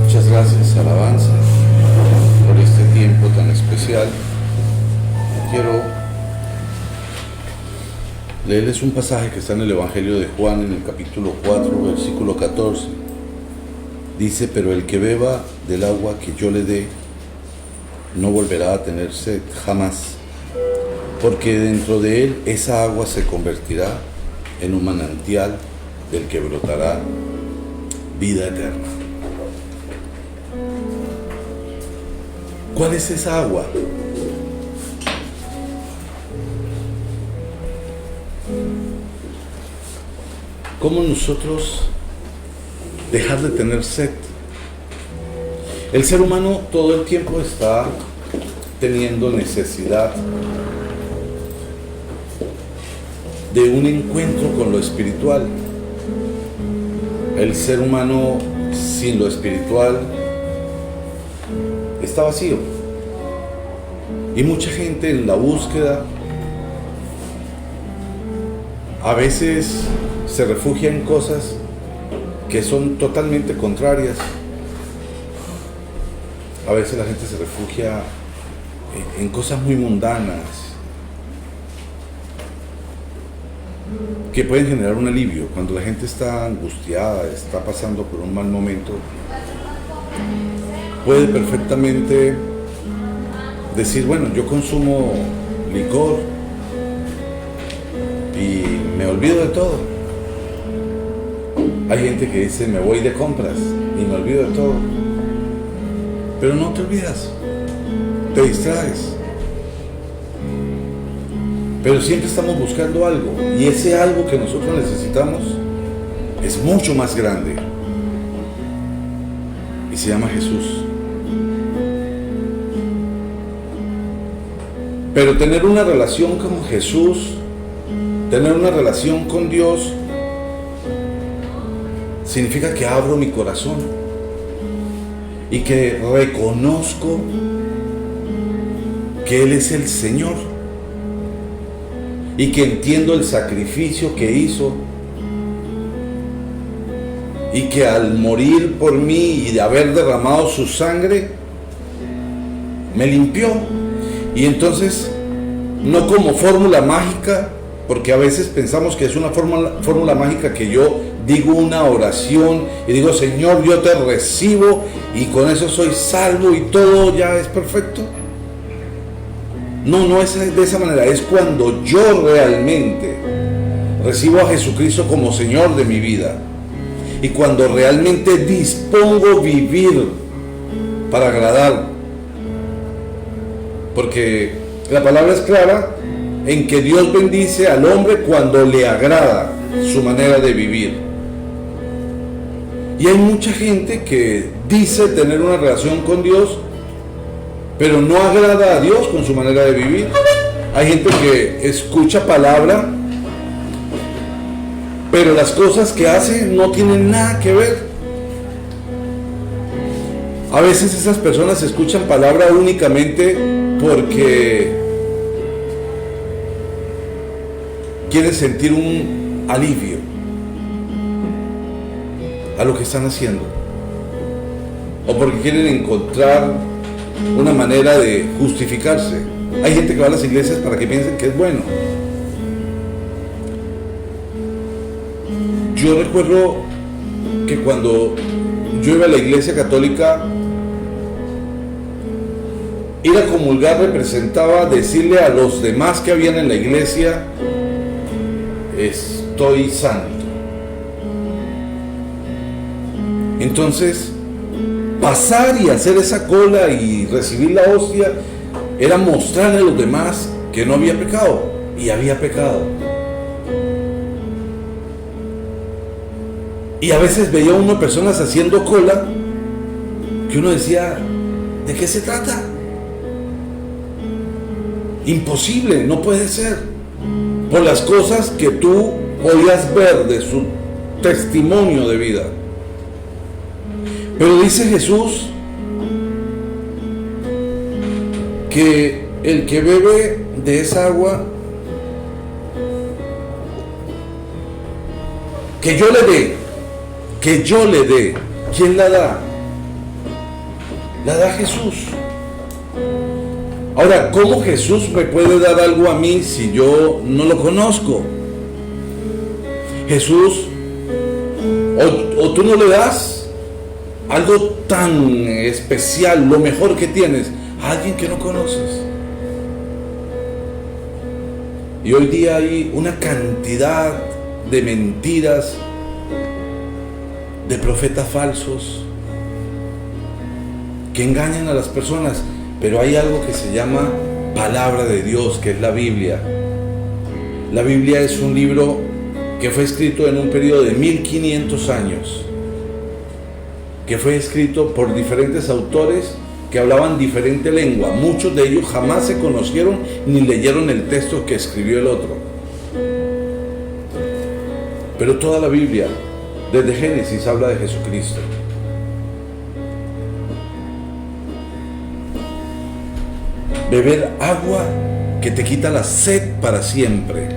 Muchas gracias, alabanza, por este tiempo tan especial. Quiero leerles un pasaje que está en el Evangelio de Juan, en el capítulo 4, versículo 14. Dice: pero el que beba del agua que yo le dé, no volverá a tener sed jamás, porque dentro de él esa agua se convertirá en un manantial del que brotará vida eterna. ¿Cuál es esa agua? ¿Cómo nosotros dejar de tener sed? El ser humano todo el tiempo está teniendo necesidad de un encuentro con lo espiritual. El ser humano sin lo espiritual está vacío. Y mucha gente en la búsqueda a veces se refugia en cosas que son totalmente contrarias. A veces la gente se refugia en cosas muy mundanas que pueden generar un alivio. Cuando la gente está angustiada, está pasando por un mal momento, puede perfectamente decir: bueno, yo consumo licor y me olvido de todo. Hay gente que dice: me voy de compras y me olvido de todo. Pero no te olvidas, te distraes. Pero siempre estamos buscando algo, y ese algo que nosotros necesitamos es mucho más grande y se llama Jesús. Pero tener una relación con Jesús, tener una relación con Dios, significa que abro mi corazón y que reconozco que Él es el Señor, y que entiendo el sacrificio que hizo, y que al morir por mí y de haber derramado su sangre, me limpió. Y entonces, no como fórmula mágica, porque a veces pensamos que es una fórmula mágica, que yo digo una oración y digo: Señor, yo te recibo y con eso soy salvo y todo ya es perfecto. No es de esa manera. Es cuando yo realmente recibo a Jesucristo como Señor de mi vida, y cuando realmente dispongo vivir para agradar. Porque la palabra es clara en que Dios bendice al hombre cuando le agrada su manera de vivir. Y hay mucha gente que dice tener una relación con Dios, pero no agrada a Dios con su manera de vivir. Hay gente que escucha palabra, pero las cosas que hace no tienen nada que ver. A veces esas personas escuchan palabra únicamente porque quieren sentir un alivio a lo que están haciendo, o porque quieren encontrar una manera de justificarse. Hay gente que va a las iglesias para que piensen que es bueno. Yo recuerdo que cuando yo iba a la iglesia católica, ir a comulgar representaba decirle a los demás que habían en la iglesia: estoy santo. Entonces, pasar y hacer esa cola y recibir la hostia era mostrarle a los demás que no había pecado, y había pecado. Y a veces veía uno personas haciendo cola que uno decía: ¿de qué se trata? Imposible, no puede ser, por las cosas que tú podías ver de su testimonio de vida. Pero dice Jesús que el que bebe de esa agua que yo le dé, ¿quién la da? la da Jesús. Ahora, ¿cómo Jesús me puede dar algo a mí si yo no lo conozco? Jesús, o tú no le das algo tan especial, lo mejor que tienes, a alguien que no conoces. Y hoy día hay una cantidad de mentiras, de profetas falsos, que engañan a las personas. Pero hay algo que se llama palabra de Dios, que es la Biblia. La Biblia es un libro que fue escrito en un periodo de 1500 años, que fue escrito por diferentes autores que hablaban diferente lengua. Muchos de ellos jamás se conocieron ni leyeron el texto que escribió el otro. Pero toda la Biblia, desde Génesis, habla de Jesucristo. Beber agua que te quita la sed para siempre.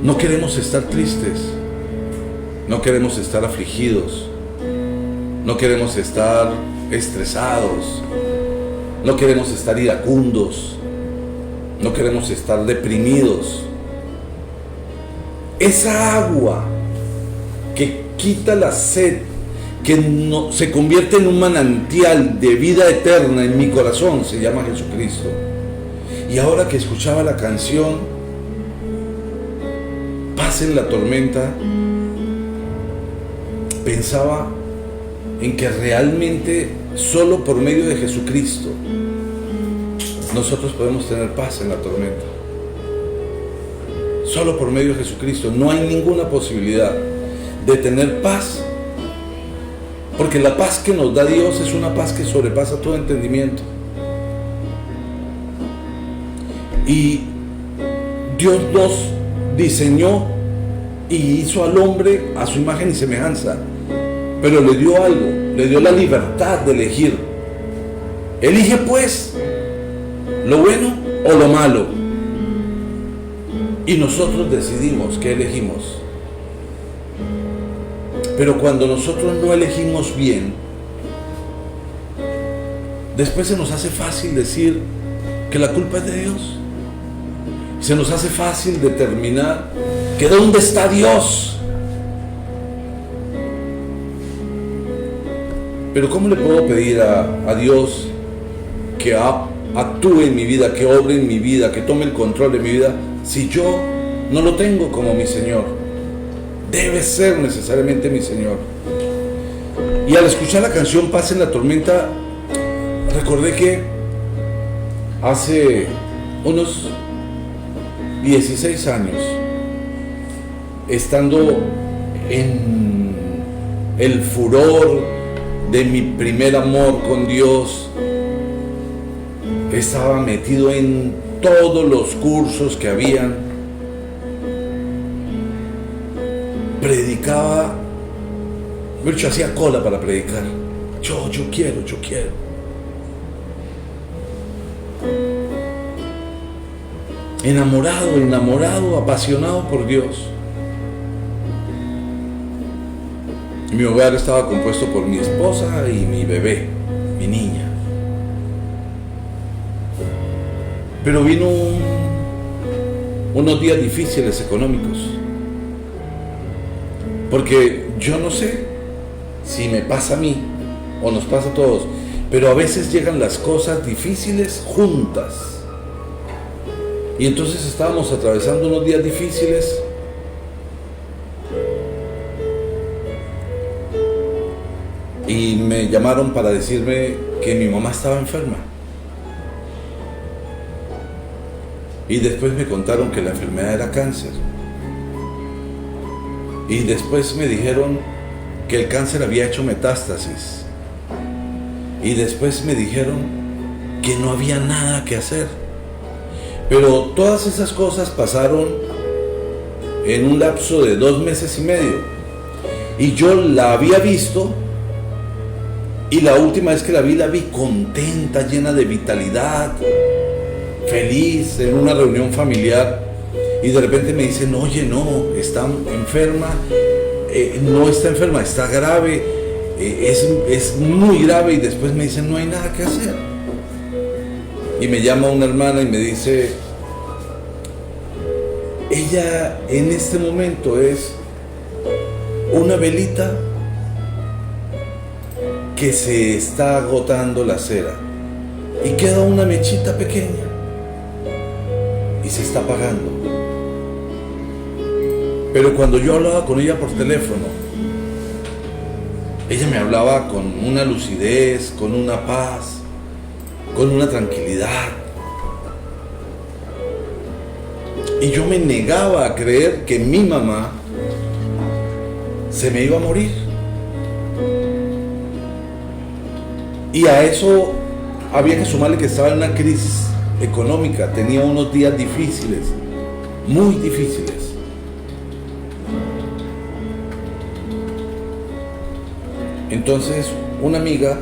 No queremos estar tristes, no queremos estar afligidos, no queremos estar estresados, no queremos estar iracundos, no queremos estar deprimidos. Esa agua que quita la sed, que no, se convierte en un manantial de vida eterna en mi corazón, se llama Jesucristo. Y ahora que escuchaba la canción, Paz en la tormenta, pensaba en que realmente solo por medio de Jesucristo nosotros podemos tener paz en la tormenta. Solo por medio de Jesucristo. No hay ninguna posibilidad de tener paz, porque la paz que nos da Dios es una paz que sobrepasa todo entendimiento. Y Dios nos diseñó y hizo al hombre a su imagen y semejanza, pero le dio algo, le dio la libertad de elegir. Elige pues lo bueno o lo malo, y nosotros decidimos qué elegimos. Pero cuando nosotros no elegimos bien, después se nos hace fácil decir que la culpa es de Dios. Se nos hace fácil determinar que ¿dónde está Dios? Pero ¿cómo le puedo pedir a Dios que actúe en mi vida, que obre en mi vida, que tome el control de mi vida, si yo no lo tengo como mi Señor? Debe ser necesariamente mi Señor. Y al escuchar la canción Paz en la tormenta, recordé que hace unos 16 años, estando en el furor de mi primer amor con Dios, estaba metido en todos los cursos que habían, predicaba, de hecho hacía cola para predicar. Yo quiero. Enamorado, apasionado por Dios. Mi hogar estaba compuesto por mi esposa y mi bebé, mi niña. Pero vino unos días difíciles económicos. Porque yo no sé si me pasa a mí o nos pasa a todos, pero a veces llegan las cosas difíciles juntas. Y entonces estábamos atravesando unos días difíciles. Y me llamaron para decirme que mi mamá estaba enferma. Y después me contaron que la enfermedad era cáncer. Y después me dijeron que el cáncer había hecho metástasis. Y después me dijeron que no había nada que hacer. Pero todas esas cosas pasaron en un lapso de 2 meses y medio. Y yo la había visto, y la última vez que la vi contenta, llena de vitalidad, feliz, en una reunión familiar. Y de repente me dicen, oye, no, está enferma, no está enferma, está grave, es muy grave, y después me dicen no hay nada que hacer. Y me llama una hermana y me dice, ella en este momento es una velita que se está agotando la cera y queda una mechita pequeña y se está apagando. Pero cuando yo hablaba con ella por teléfono, ella me hablaba con una lucidez, con una paz, con una tranquilidad. Y yo me negaba a creer que mi mamá se me iba a morir. Y a eso había que sumarle que estaba en una crisis económica, tenía unos días difíciles, muy difíciles. Entonces una amiga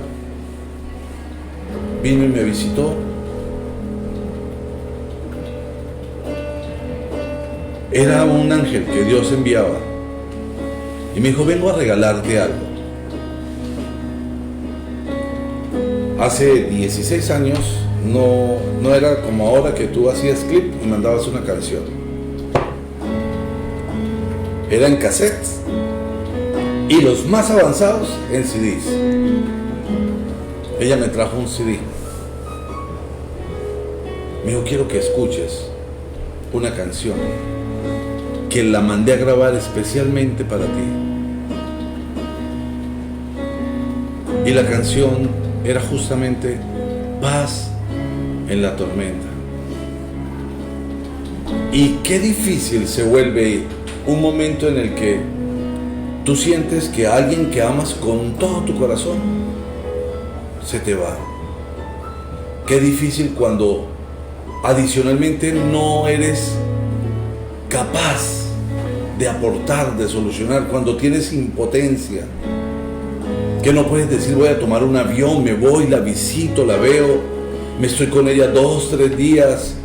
vino y me visitó. Era un ángel que Dios enviaba y me dijo, vengo a regalarte algo. Hace 16 años no era como ahora que tú hacías clip y mandabas una canción. Era en cassettes y los más avanzados en CDs. Ella me trajo un CD. Me dijo, quiero que escuches una canción que la mandé a grabar especialmente para ti. Y la canción era justamente Paz en la tormenta. Y qué difícil se vuelve un momento en el que tú sientes que alguien que amas con todo tu corazón se te va. Qué difícil cuando adicionalmente no eres capaz de aportar, de solucionar, cuando tienes impotencia, que no puedes decir voy a tomar un avión, me voy, la visito, la veo, me estoy con ella 2, 3 días,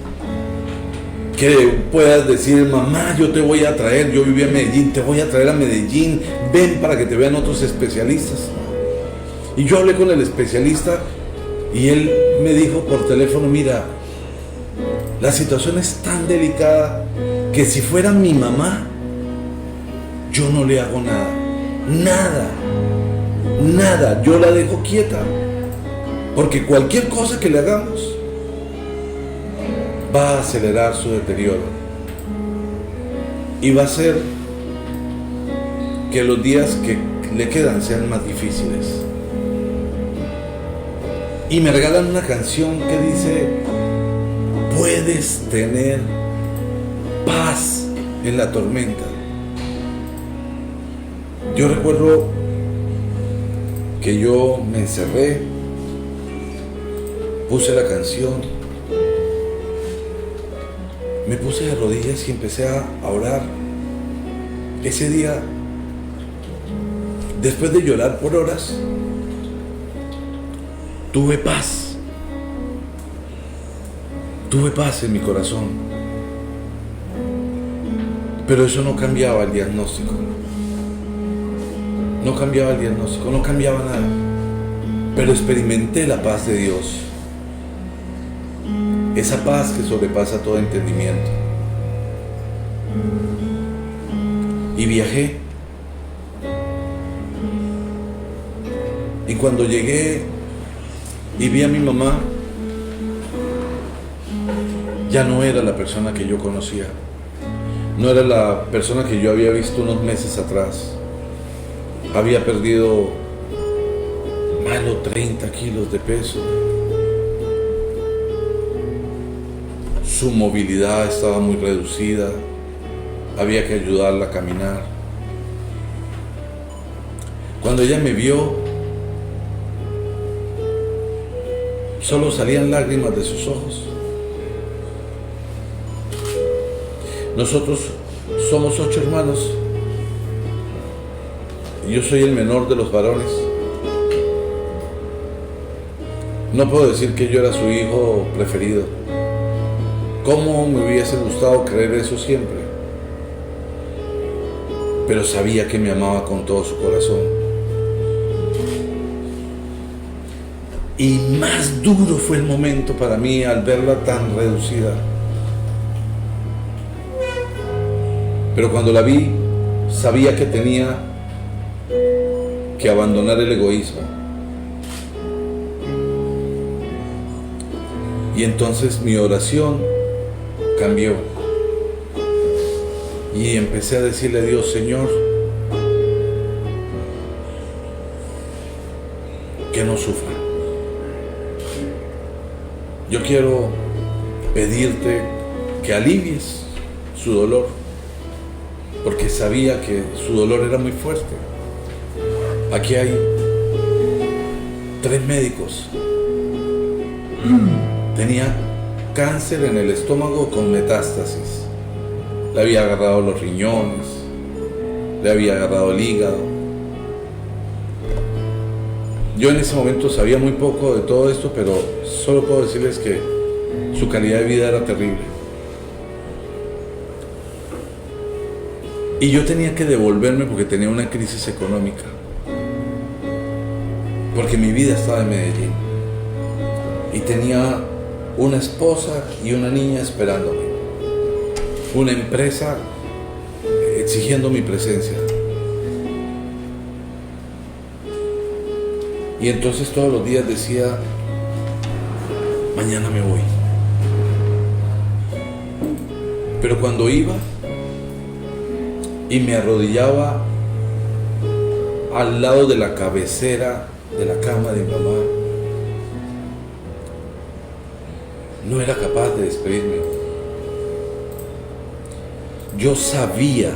que puedas decir mamá yo te voy a traer, yo viví en Medellín, te voy a traer a Medellín, ven para que te vean otros especialistas. Y yo hablé con el especialista y él me dijo por teléfono, mira, la situación es tan delicada que si fuera mi mamá yo no le hago nada, yo la dejo quieta, porque cualquier cosa que le hagamos va a acelerar su deterioro y va a hacer que los días que le quedan sean más difíciles. Y me regalan una canción que dice, puedes tener paz en la tormenta. Yo recuerdo que yo me encerré, puse la canción, me puse de rodillas y empecé a orar. Ese día, después de llorar por horas, tuve paz en mi corazón, pero eso no cambiaba el diagnóstico. No cambiaba el diagnóstico, no cambiaba nada, pero experimenté la paz de Dios, esa paz que sobrepasa todo entendimiento. Y viajé, y cuando llegué y vi a mi mamá, ya no era la persona que yo conocía, no era la persona que yo había visto unos meses atrás. Había perdido más de 30 kilos de peso. Su movilidad estaba muy reducida. Había que ayudarla a caminar. Cuando ella me vio, solo salían lágrimas de sus ojos. Nosotros somos 8 hermanos. Yo soy el menor de los varones. No puedo decir que yo era su hijo preferido. ¿Cómo me hubiese gustado creer eso siempre? Pero sabía que me amaba con todo su corazón. Y más duro fue el momento para mí al verla tan reducida. Pero cuando la vi, sabía que tenía que abandonar el egoísmo. Y entonces mi oración cambió. Y empecé a decirle a Dios: Señor, que no sufra. Yo quiero pedirte que alivies su dolor, porque sabía que su dolor era muy fuerte. Aquí hay 3 médicos. Tenía cáncer en el estómago con metástasis. Le había agarrado los riñones, le había agarrado el hígado. Yo en ese momento sabía muy poco de todo esto, pero solo puedo decirles que su calidad de vida era terrible. Y yo tenía que devolverme porque tenía una crisis económica. Porque mi vida estaba en Medellín. Y tenía una esposa y una niña esperándome. Una empresa exigiendo mi presencia. Y entonces todos los días decía: mañana me voy. Pero cuando iba y me arrodillaba al lado de la cabecera de la cama de mi mamá, no era capaz de despedirme. Yo sabía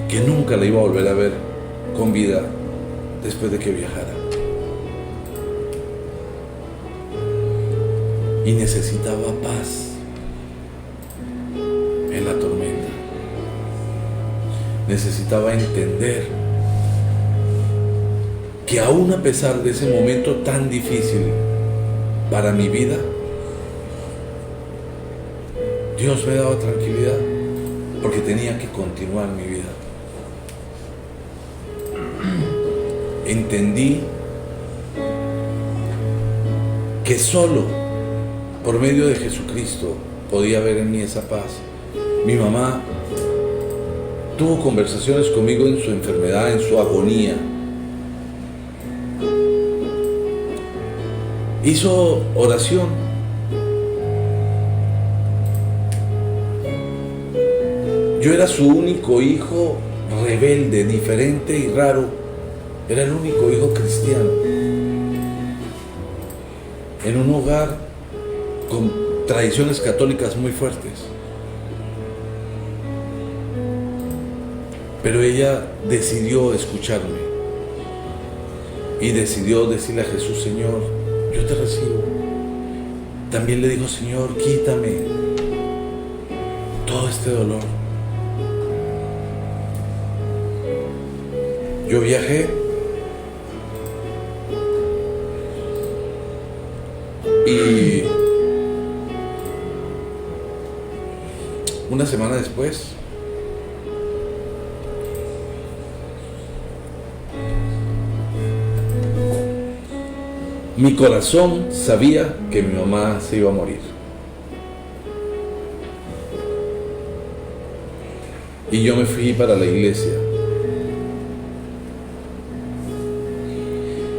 que nunca la iba a volver a ver con vida después de que viajara. Y necesitaba paz en la tormenta. Necesitaba entender que aún a pesar de ese momento tan difícil para mi vida, Dios me daba tranquilidad, porque tenía que continuar mi vida. Entendí que solo por medio de Jesucristo podía haber en mí esa paz. Mi mamá tuvo conversaciones conmigo en su enfermedad, en su agonía. Hizo oración. Yo era su único hijo rebelde, diferente y raro. Era el único hijo cristiano en un hogar con tradiciones católicas muy fuertes. Pero ella decidió escucharme y decidió decirle a Jesús: Señor, yo te recibo. También le dijo: Señor, quítame todo este dolor. Yo viajé y una semana después mi corazón sabía que mi mamá se iba a morir. Y yo me fui para la iglesia.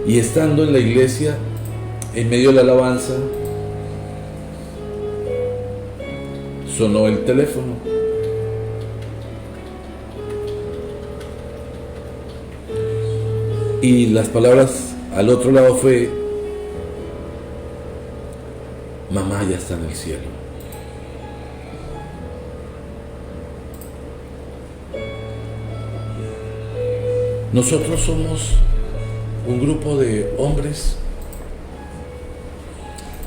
Y estando en la iglesia, en medio de la alabanza, sonó el teléfono. Y las palabras al otro lado fue: mamá ya está en el cielo. Nosotros somos un grupo de hombres.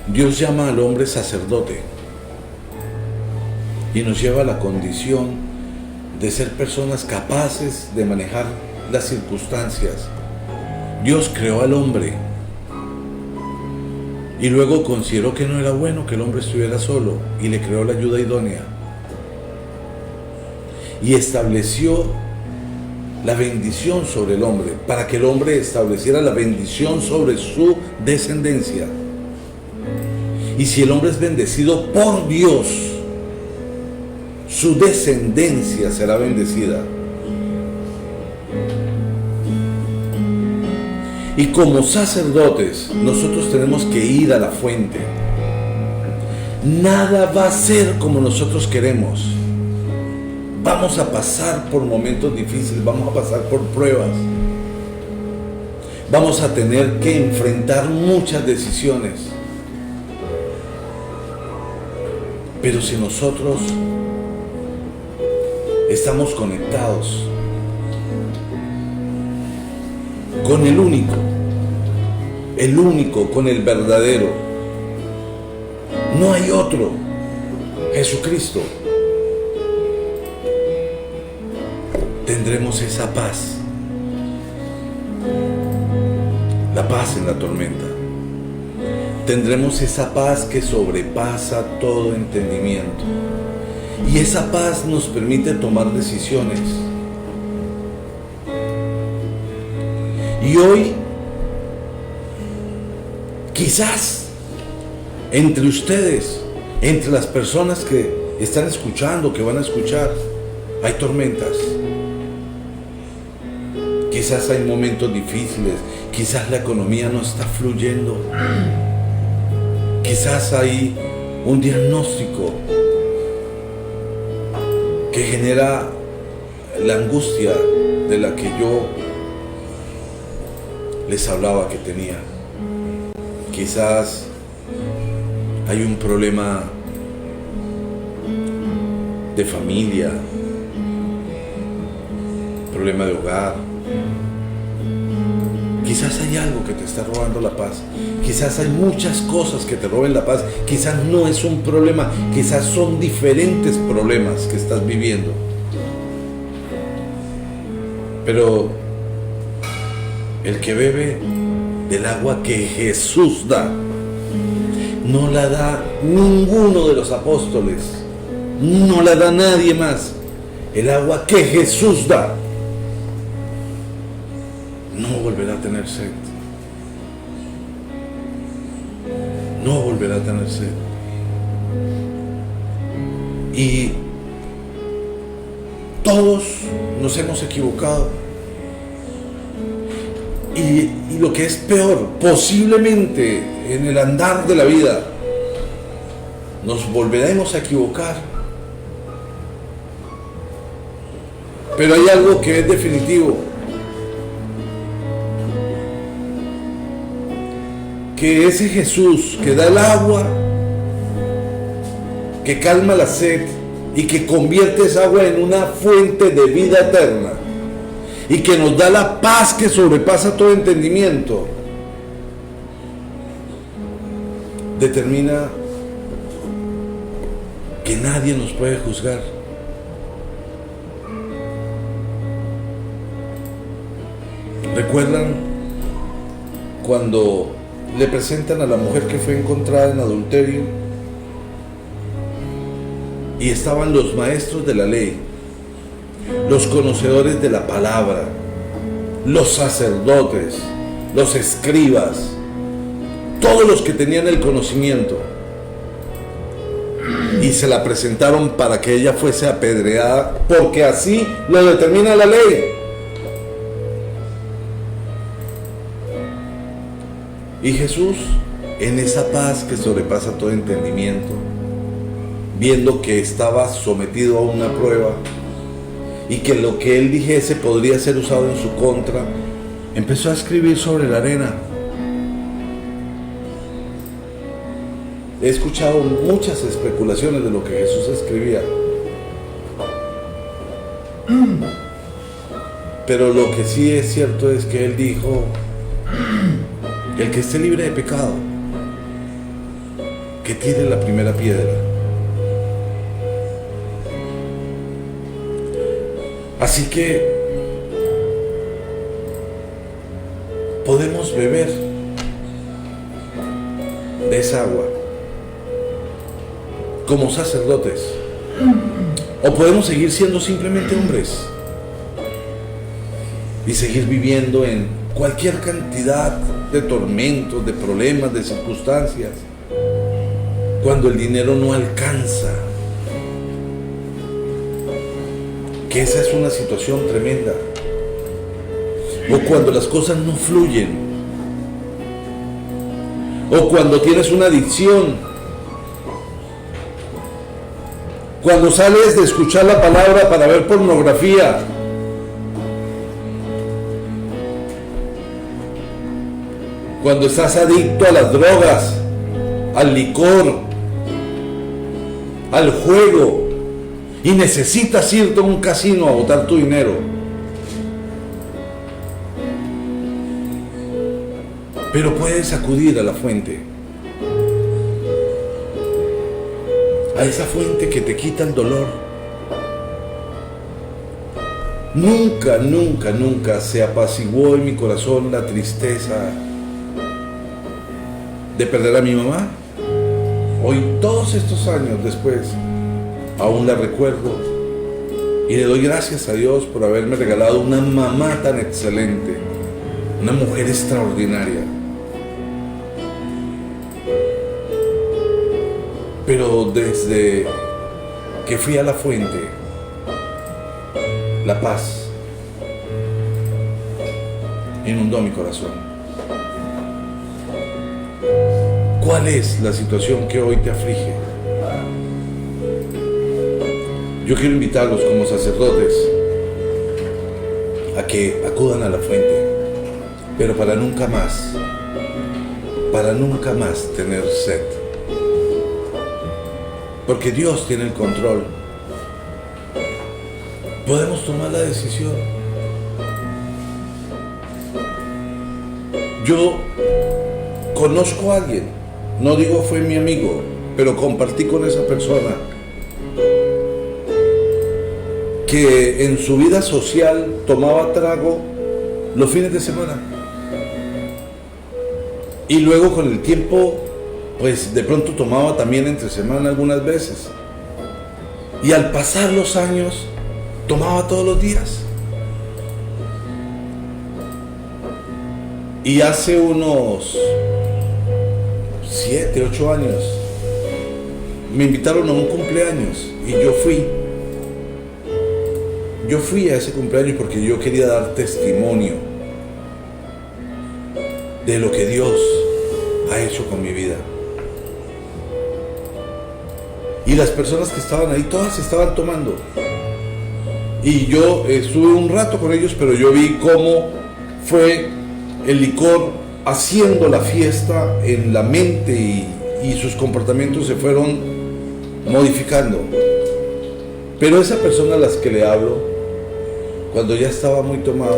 Dios llama al hombre sacerdote y nos lleva a la condición de ser personas capaces de manejar las circunstancias. Dios creó al hombre y luego consideró que no era bueno que el hombre estuviera solo y le creó la ayuda idónea y estableció la bendición sobre el hombre, para que el hombre estableciera la bendición sobre su descendencia. Y si el hombre es bendecido por Dios, su descendencia será bendecida. Y como sacerdotes, nosotros tenemos que ir a la fuente. Nada va a ser como nosotros queremos. Vamos a pasar por momentos difíciles, vamos a pasar por pruebas. Vamos a tener que enfrentar muchas decisiones. Pero si nosotros estamos conectados con el único, con el verdadero, no hay otro, Jesucristo, tendremos esa paz, la paz en la tormenta. Tendremos esa paz que sobrepasa todo entendimiento. Y esa paz nos permite tomar decisiones. Y hoy, quizás, entre ustedes, entre las personas que están escuchando, que van a escuchar, hay tormentas. Quizás hay momentos difíciles, quizás la economía no está fluyendo. Quizás hay un diagnóstico que genera la angustia de la que yo les hablaba que tenía. Quizás hay un problema de familia, problema de hogar. Quizás hay algo que te está robando la paz. Quizás hay muchas cosas que te roben la paz. Quizás no es un problema. Quizás son diferentes problemas que estás viviendo. Pero el que bebe del agua que Jesús da, no la da ninguno de los apóstoles. No la da nadie más. El agua que Jesús da, no volverá a tener sed. No volverá a tener sed. Y todos nos hemos equivocado. Y lo que es peor, posiblemente en el andar de la vida nos volveremos a equivocar. Pero hay algo que es definitivo. Que ese Jesús que da el agua, que calma la sed y que convierte esa agua en una fuente de vida eterna y que nos da la paz que sobrepasa todo entendimiento, determina que nadie nos puede juzgar. ¿Recuerdan cuando le presentan a la mujer que fue encontrada en adulterio y estaban los maestros de la ley, los conocedores de la palabra, los sacerdotes, los escribas, todos los que tenían el conocimiento, y se la presentaron para que ella fuese apedreada, porque así lo determina la ley? Y Jesús, en esa paz que sobrepasa todo entendimiento, viendo que estaba sometido a una prueba y que lo que él dijese podría ser usado en su contra, empezó a escribir sobre la arena. He escuchado muchas especulaciones de lo que Jesús escribía, pero lo que sí es cierto es que él dijo: el que esté libre de pecado, que tire la primera piedra. Así que podemos beber de esa agua como sacerdotes, o podemos seguir siendo simplemente hombres y seguir viviendo en cualquier cantidad de tormentos, de problemas, de circunstancias, cuando el dinero no alcanza. Que esa es una situación tremenda. O cuando las cosas no fluyen. O cuando tienes una adicción. Cuando sales de escuchar la palabra para ver pornografía. Cuando estás adicto a las drogas, al licor, al juego, y necesitas irte a un casino a botar tu dinero. Pero puedes acudir a la fuente. A esa fuente que te quita el dolor. Nunca, nunca, nunca se apaciguó en mi corazón la tristeza de perder a mi mamá. Hoy, todos estos años después, aún la recuerdo y le doy gracias a Dios por haberme regalado una mamá tan excelente, una mujer extraordinaria. Pero desde que fui a la fuente, la paz inundó mi corazón. ¿Cuál es la situación que hoy te aflige? Yo quiero invitarlos como sacerdotes a que acudan a la fuente, pero para nunca más tener sed. Porque Dios tiene el control. Podemos tomar la decisión. Yo conozco a alguien, no digo fue mi amigo, pero compartí con esa persona que en su vida social tomaba trago los fines de semana. Y luego con el tiempo, pues de pronto tomaba también entre semana algunas veces. Y al pasar los años, tomaba todos los días. Y hace unos 7, 8 años, me invitaron a un cumpleaños y yo fui. Yo fui a ese cumpleaños porque yo quería dar testimonio de lo que Dios ha hecho con mi vida. Y las personas que estaban ahí, todas estaban tomando. Y yo estuve un rato con ellos, pero yo vi cómo fue el licor haciendo la fiesta en la mente y sus comportamientos se fueron modificando. Pero esa persona a las que le hablo, cuando ya estaba muy tomado,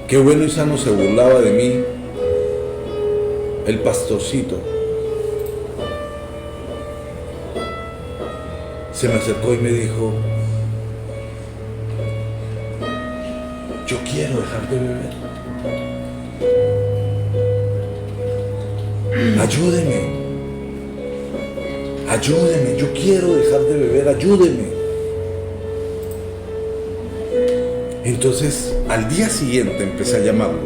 qué bueno y sano se burlaba de mí, el pastorcito, se me acercó y me dijo: yo quiero dejar de beber. Ayúdeme, yo quiero dejar de beber, ayúdeme. Entonces, al día siguiente empecé a llamarlo.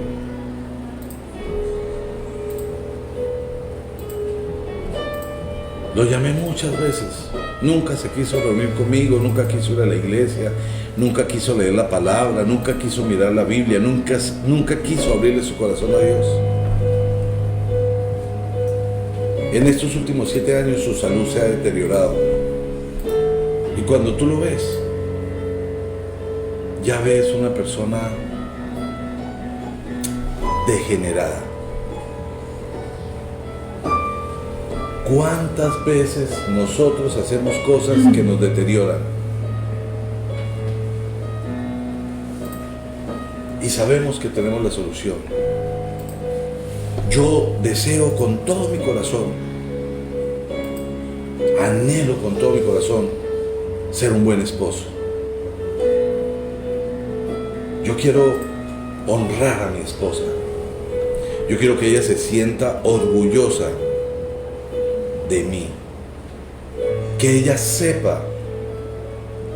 Lo llamé muchas veces. Nunca se quiso reunir conmigo, nunca quiso ir a la iglesia, nunca quiso leer la palabra, nunca quiso mirar la Biblia, nunca quiso abrirle su corazón a Dios. En estos últimos 7 años su salud se ha deteriorado. Y cuando tú lo ves, ya ves una persona degenerada. ¿Cuántas veces nosotros hacemos cosas que nos deterioran? Y sabemos que tenemos la solución. Yo deseo con todo mi corazón, anhelo con todo mi corazón ser un buen esposo. Yo quiero honrar a mi esposa. Yo quiero que ella se sienta orgullosa de mí. Que ella sepa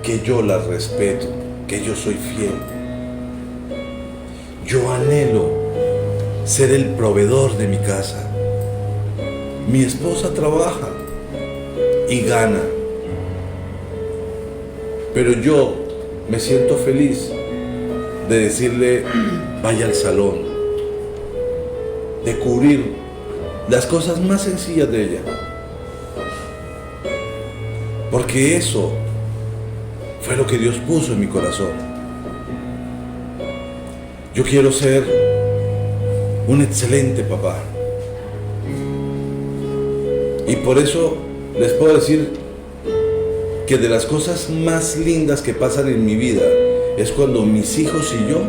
que yo la respeto, que yo soy fiel. Yo anhelo ser el proveedor de mi casa. Mi esposa trabaja y gana, pero yo me siento feliz de decirle, vaya al salón, de cubrir las cosas más sencillas de ella, porque eso fue lo que Dios puso en mi corazón. Yo quiero ser un excelente papá, y por eso les puedo decir que de las cosas más lindas que pasan en mi vida es cuando mis hijos y yo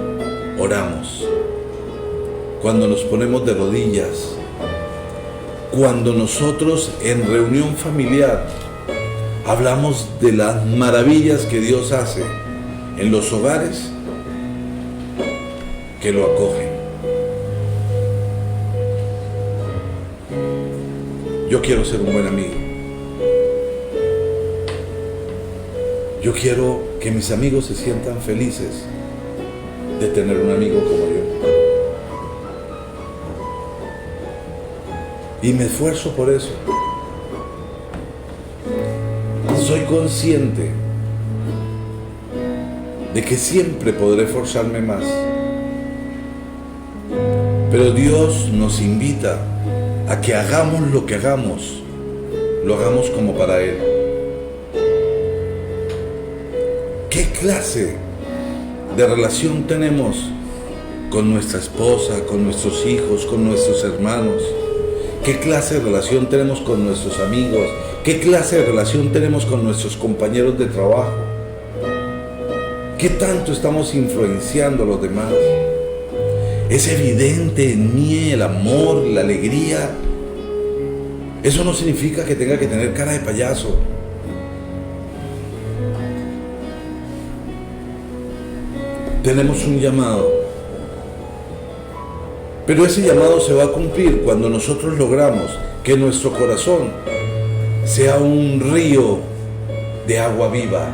oramos, cuando nos ponemos de rodillas, cuando nosotros en reunión familiar hablamos de las maravillas que Dios hace en los hogares que lo acogen. Yo quiero ser un buen amigo. Yo quiero que mis amigos se sientan felices de tener un amigo como yo. Y me esfuerzo por eso. Soy consciente de que siempre podré esforzarme más. Pero Dios nos invita a que hagamos lo que hagamos, lo hagamos como para Él. ¿Qué clase de relación tenemos con nuestra esposa, con nuestros hijos, con nuestros hermanos? ¿Qué clase de relación tenemos con nuestros amigos? ¿Qué clase de relación tenemos con nuestros compañeros de trabajo? ¿Qué tanto estamos influenciando a los demás? Es evidente en mí el amor, la alegría. Eso no significa que tenga que tener cara de payaso. Tenemos un llamado, pero ese llamado se va a cumplir cuando nosotros logramos que nuestro corazón sea un río de agua viva,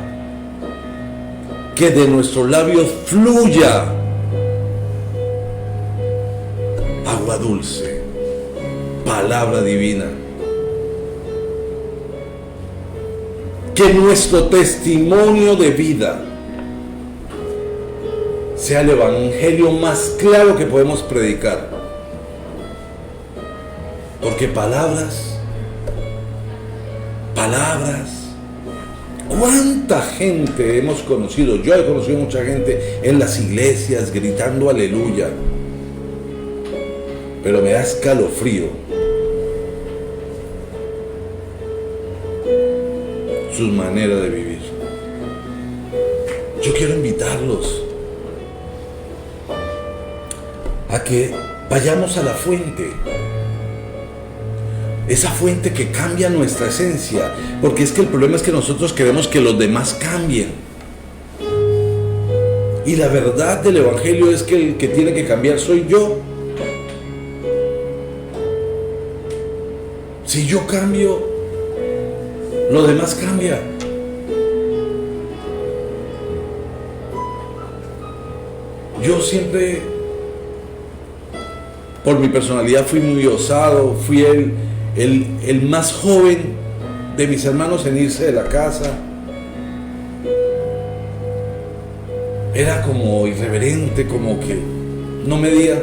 que de nuestros labios fluya agua dulce, palabra divina, que nuestro testimonio de vida sea el evangelio más claro que podemos predicar. Porque palabras, ¿cuánta gente hemos conocido? Yo he conocido mucha gente en las iglesias gritando aleluya, pero me da escalofrío su manera de vivir. Yo quiero invitarlos a que vayamos a la fuente, esa fuente que cambia nuestra esencia, porque es que el problema es que nosotros queremos que los demás cambien, y la verdad del evangelio es que el que tiene que cambiar soy yo. Si yo cambio, lo demás cambia. Yo siempre, por mi personalidad, fui muy osado, fui el más joven de mis hermanos en irse de la casa. Era como irreverente, como que no medía.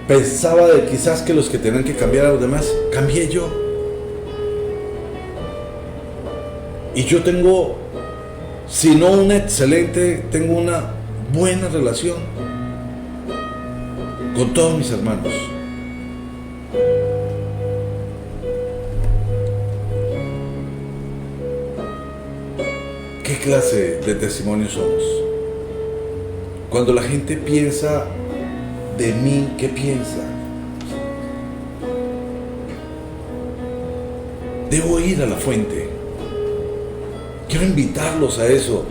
Pensaba de quizás que los que tenían que cambiar a los demás, cambié yo. Y yo tengo, si no una excelente, tengo una buena relación con todos mis hermanos. ¿Qué clase de testimonio somos? Cuando la gente piensa de mí, ¿qué piensa? Debo ir a la fuente. Quiero invitarlos a eso.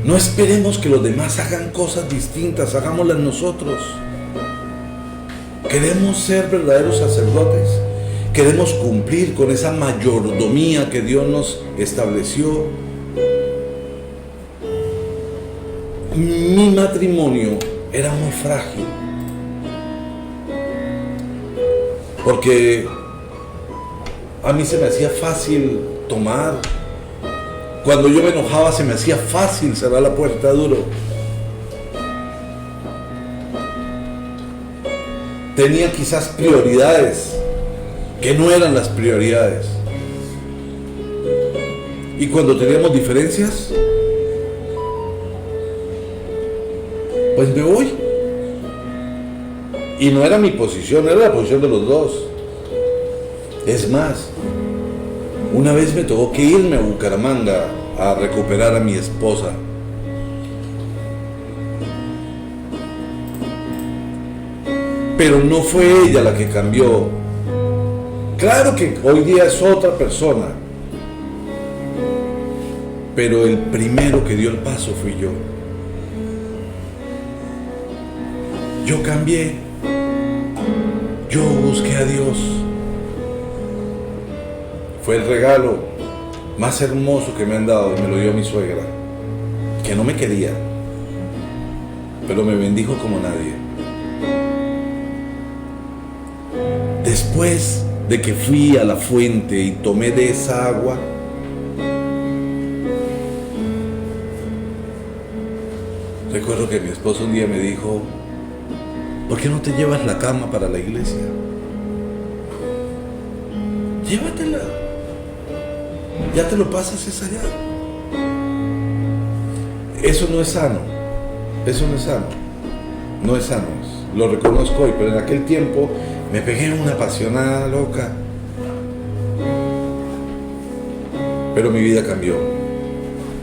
No esperemos que los demás hagan cosas distintas, hagámoslas nosotros. Queremos ser verdaderos sacerdotes. queremos cumplir con esa mayordomía que Dios nos estableció. Mi matrimonio era muy frágil, porque a mí se me hacía fácil tomar. Cuando yo me enojaba se me hacía fácil cerrar la puerta duro. Tenía quizás prioridades que no eran las prioridades. Y cuando teníamos diferencias, pues me voy. Y no era mi posición, era la posición de los dos. Es más, una vez me tocó que irme a Bucaramanga a recuperar a mi esposa. Pero no fue ella la que cambió. Claro que hoy día es otra persona, pero el primero que dio el paso fui yo. Yo cambié. Yo busqué a Dios. Fue el regalo más hermoso que me han dado y me lo dio mi suegra, que no me quería, pero me bendijo como nadie. Después de que fui a la fuente y tomé de esa agua, recuerdo que mi esposo un día me dijo: ¿por qué no te llevas la cama para la iglesia? Llévatela. Ya te lo pasas es allá. Eso no es sano. Eso no es sano. No es sano. Lo reconozco hoy, pero en aquel tiempo me pegué una apasionada loca. Pero mi vida cambió,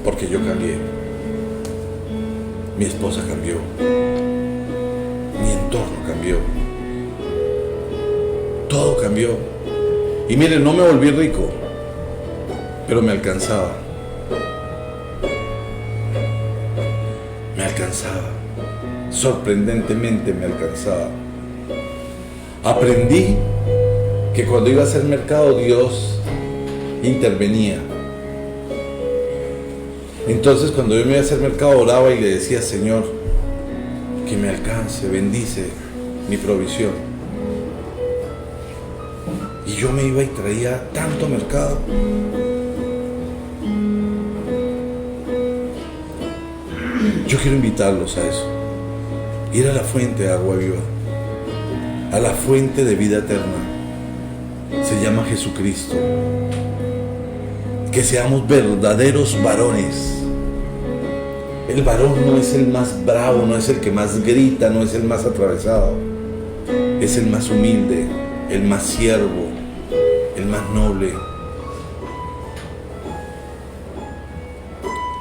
porque yo cambié. Mi esposa cambió. Mi entorno cambió. Todo cambió. Y miren, no me volví rico, pero me alcanzaba. Me alcanzaba. Sorprendentemente me alcanzaba. Aprendí que cuando iba a hacer mercado, Dios intervenía. Entonces, cuando yo me iba a hacer mercado, oraba y le decía: Señor, que me alcance, bendice mi provisión. Y yo me iba y traía tanto mercado. Yo quiero invitarlos a eso. Ir a la fuente de agua viva, a la fuente de vida eterna. Se llama Jesucristo. Que seamos verdaderos varones. El varón no es el más bravo, no es el que más grita, no es el más atravesado. Es el más humilde, el más siervo, el más noble.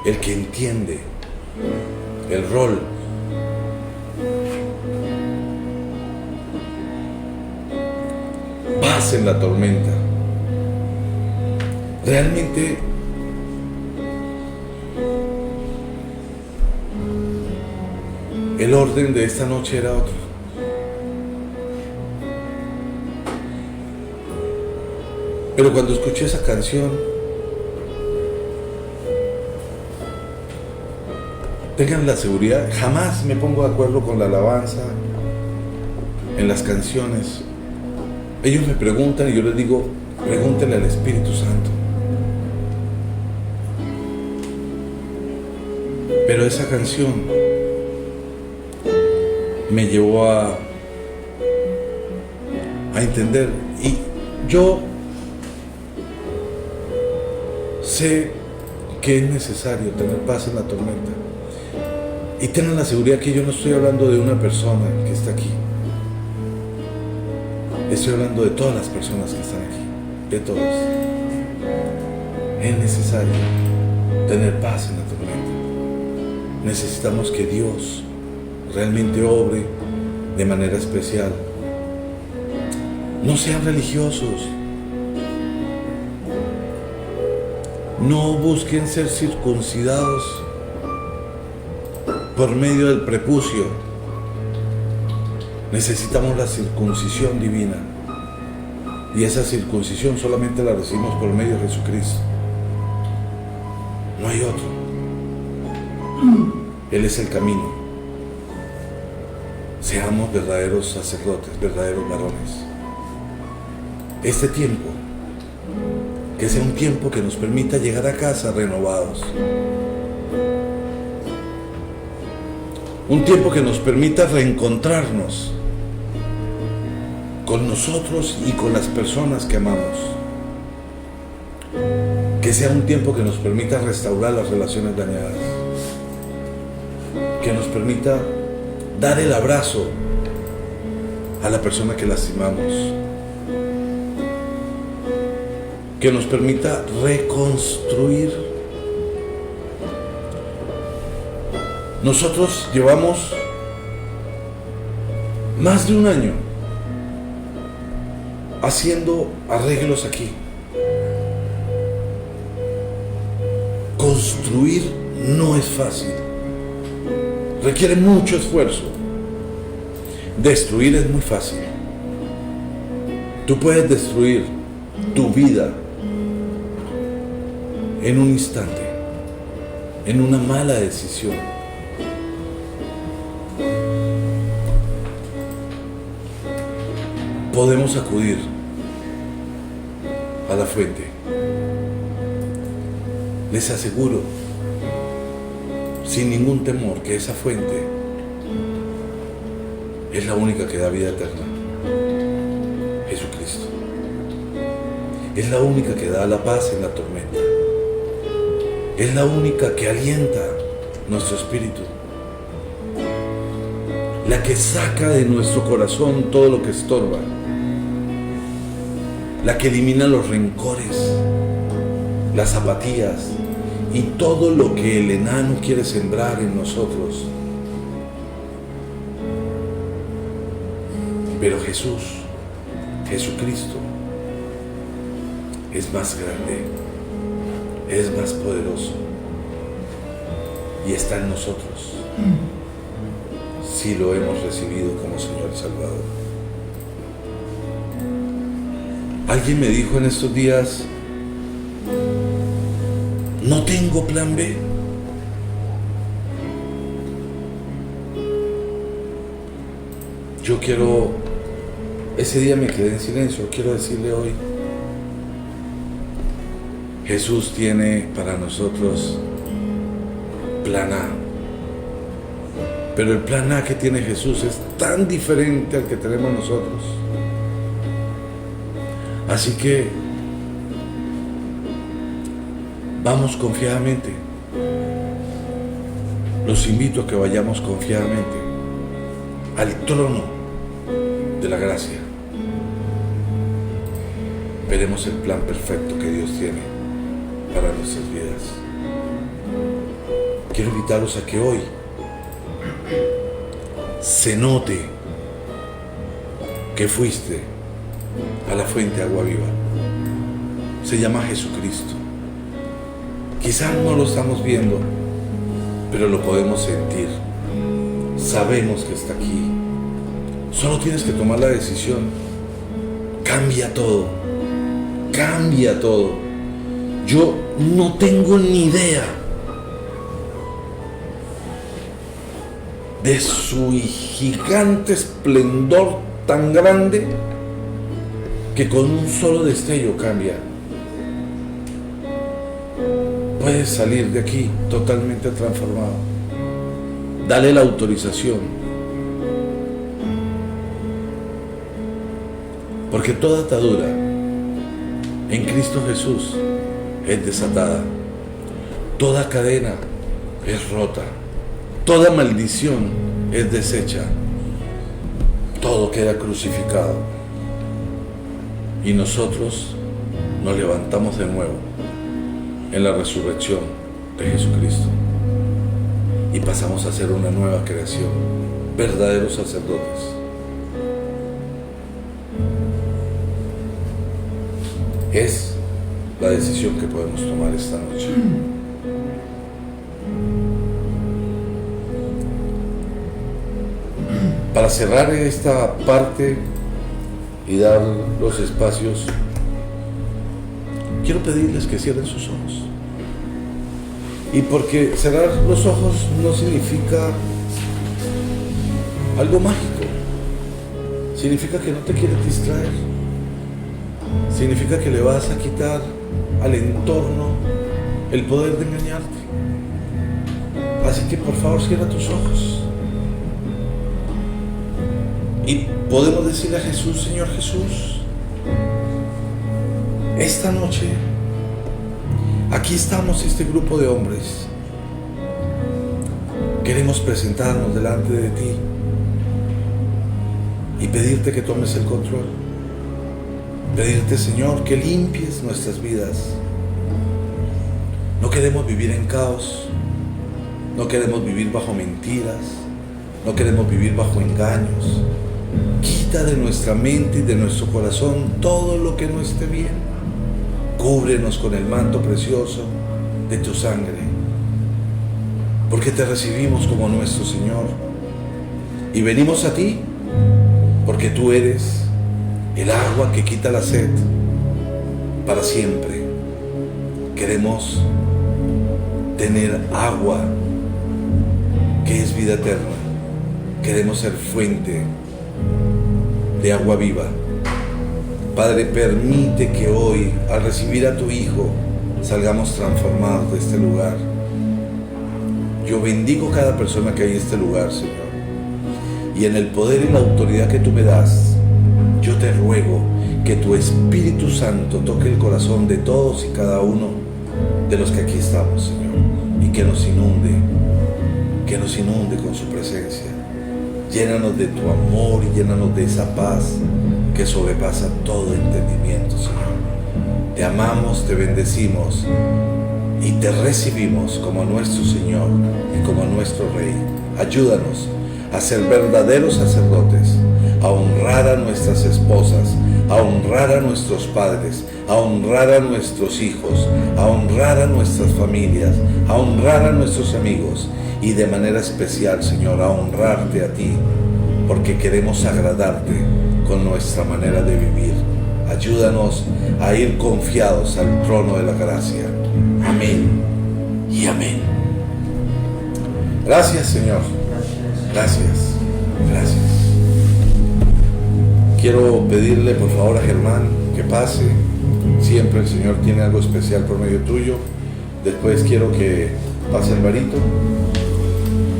El que entiende el rol. Paz en la tormenta. Realmente el orden de esta noche era otro. Pero cuando escuché esa canción, tengan la seguridad, jamás me pongo de acuerdo con la alabanza en las canciones. Ellos me preguntan y yo les digo: pregúntenle al Espíritu Santo. Pero esa canción me llevó a entender, y yo sé que es necesario tener paz en la tormenta. Y tengan la seguridad que yo no estoy hablando de una persona que está aquí. Estoy hablando de todas las personas que están aquí, de todos. Es necesario tener paz en la tormenta. Necesitamos que Dios realmente obre de manera especial. No sean religiosos. No busquen ser circuncidados por medio del prepucio. Necesitamos la circuncisión divina. Y esa circuncisión solamente la recibimos por medio de Jesucristo. No hay otro. Él es el camino. Seamos verdaderos sacerdotes, verdaderos varones. Este tiempo, que sea un tiempo que nos permita llegar a casa renovados. Un tiempo que nos permita reencontrarnos con nosotros y con las personas que amamos. Que sea un tiempo que nos permita restaurar las relaciones dañadas. Que nos permita dar el abrazo a la persona que lastimamos. Que nos permita reconstruir. Nosotros llevamos más de un año haciendo arreglos aquí. Construir no es fácil. Requiere mucho esfuerzo. Destruir es muy fácil. Tú puedes destruir tu vida en un instante, en una mala decisión. Podemos acudir a la fuente. Les aseguro, sin ningún temor, que esa fuente es la única que da vida eterna. Jesucristo. Es la única que da la paz en la tormenta. Es la única que alienta nuestro espíritu. La que saca de nuestro corazón todo lo que estorba. La que elimina los rencores, las apatías y todo lo que el enano quiere sembrar en nosotros. Pero Jesucristo, es más grande, es más poderoso y está en nosotros si lo hemos recibido como Señor y Salvador. Alguien me dijo en estos días, no tengo plan B. Yo quiero, ese día me quedé en silencio, quiero decirle hoy, Jesús tiene para nosotros plan A. Pero el plan A que tiene Jesús es tan diferente al que tenemos nosotros. Así que vamos confiadamente. Los invito a que vayamos confiadamente al trono de la gracia. Veremos el plan perfecto que Dios tiene para nuestras vidas. Quiero invitarlos a que hoy se note que fuiste a la fuente de agua viva. Se llama Jesucristo. Quizás no lo estamos viendo, pero lo podemos sentir. Sabemos que está aquí. Solo tienes que tomar la decisión. Cambia todo. Cambia todo. Yo no tengo ni idea de su gigante esplendor tan grande que con un solo destello cambia. Puedes salir de aquí totalmente transformado. Dale la autorización. Porque toda atadura en Cristo Jesús es desatada. Toda cadena es rota. Toda maldición es deshecha. Todo queda crucificado. Y nosotros nos levantamos de nuevo en la resurrección de Jesucristo. Y pasamos a ser una nueva creación. Verdaderos sacerdotes. Es la decisión que podemos tomar esta noche. Para cerrar esta parte, y dar los espacios, quiero pedirles que cierren sus ojos. Y porque cerrar los ojos no significa algo mágico, significa que no te quieres distraer, significa que le vas a quitar al entorno el poder de engañarte. Así que por favor cierra tus ojos y podemos decirle a Jesús: Señor Jesús, esta noche aquí estamos, este grupo de hombres, queremos presentarnos delante de ti y pedirte que tomes el control, pedirte, Señor, que limpies nuestras vidas. No queremos vivir en caos, no queremos vivir bajo mentiras, no queremos vivir bajo engaños. Quita de nuestra mente y de nuestro corazón todo lo que no esté bien. Cúbrenos con el manto precioso de tu sangre, porque te recibimos como nuestro Señor y venimos a ti porque tú eres el agua que quita la sed para siempre. Queremos tener agua que es vida eterna. Queremos ser fuente de agua viva. Padre, permite que hoy, al recibir a tu Hijo, salgamos transformados de este lugar. Yo bendigo cada persona que hay en este lugar, Señor. Y en el poder y la autoridad que tú me das, yo te ruego que tu Espíritu Santo toque el corazón de todos y cada uno de los que aquí estamos, Señor. Y que nos inunde con su presencia. Llénanos de tu amor y llénanos de esa paz que sobrepasa todo entendimiento, Señor. Te amamos, te bendecimos y te recibimos como nuestro Señor y como nuestro Rey. Ayúdanos a ser verdaderos sacerdotes, a honrar a nuestras esposas, a honrar a nuestros padres, a honrar a nuestros hijos, a honrar a nuestras familias, a honrar a nuestros amigos y de manera especial, Señor, a honrarte a ti, porque queremos agradarte con nuestra manera de vivir. Ayúdanos a ir confiados al trono de la gracia. Amén y amén. Gracias, Señor. Gracias. Gracias. Quiero pedirle por favor a Germán que pase. Siempre el Señor tiene algo especial por medio tuyo. Después quiero que pase Alvarito.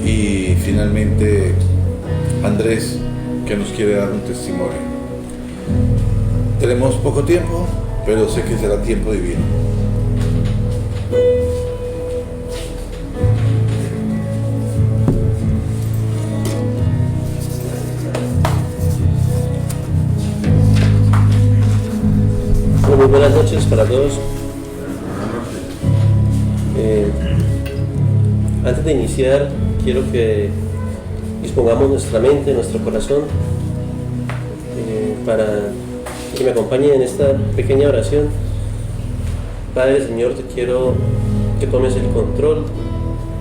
Y finalmente Andrés, que nos quiere dar un testimonio. Tenemos poco tiempo, pero sé que será tiempo divino. Muy buenas noches para todos. Antes de iniciar, quiero que dispongamos nuestra mente, nuestro corazón, para que me acompañen en esta pequeña oración. Padre, Señor, te quiero que tomes el control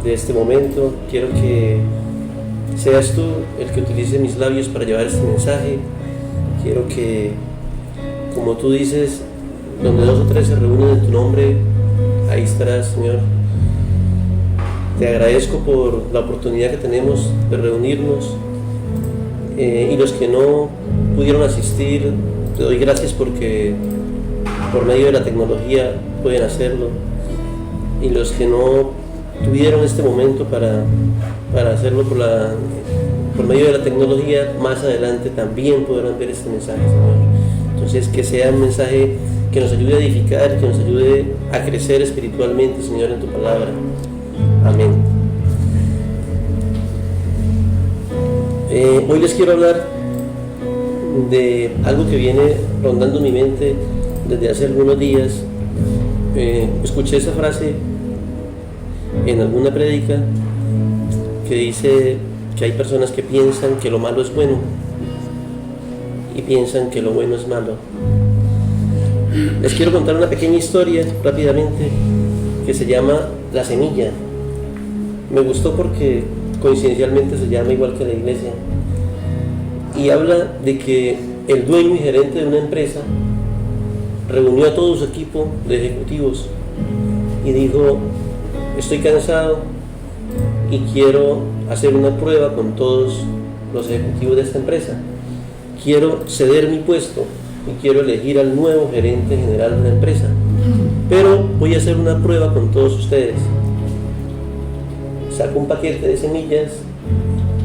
de este momento. Quiero que seas tú el que utilice mis labios para llevar este mensaje. Quiero que, como tú dices, donde 2 o 3 se reúnen en tu nombre, ahí estarás, Señor. Te agradezco por la oportunidad que tenemos de reunirnos, y los que no pudieron asistir, te doy gracias porque por medio de la tecnología pueden hacerlo, y los que no tuvieron este momento para hacerlo por medio de la tecnología, más adelante también podrán ver este mensaje, Señor. Entonces, que sea un mensaje que nos ayude a edificar, que nos ayude a crecer espiritualmente, Señor, en tu palabra. Amén. Hoy les quiero hablar de algo que viene rondando mi mente desde hace algunos días. Escuché esa frase en alguna prédica que dice que hay personas que piensan que lo malo es bueno y piensan que lo bueno es malo. Les quiero contar una pequeña historia rápidamente que se llama La Semilla. Me gustó porque coincidencialmente se llama igual que la iglesia, y habla de que el dueño y gerente de una empresa reunió a todo su equipo de ejecutivos y dijo: estoy cansado y quiero hacer una prueba con todos los ejecutivos de esta empresa. Quiero ceder mi puesto y quiero elegir al nuevo gerente general de la empresa, pero voy a hacer una prueba con todos ustedes. Sacó un paquete de semillas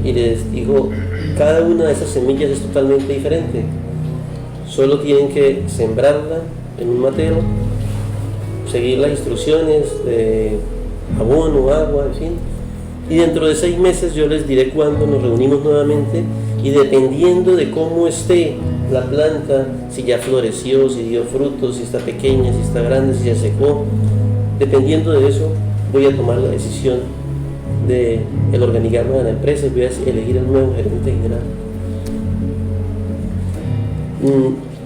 y les dijo: cada una de esas semillas es totalmente diferente, solo tienen que sembrarla en un matero, seguir las instrucciones de abono, agua, en fin, y dentro de 6 meses yo les diré cuándo nos reunimos nuevamente, y dependiendo de cómo esté la planta, si ya floreció, si dio frutos, si está pequeña, si está grande, si ya secó, dependiendo de eso voy a tomar la decisión del organigrama de la empresa y voy a elegir el nuevo gerente general.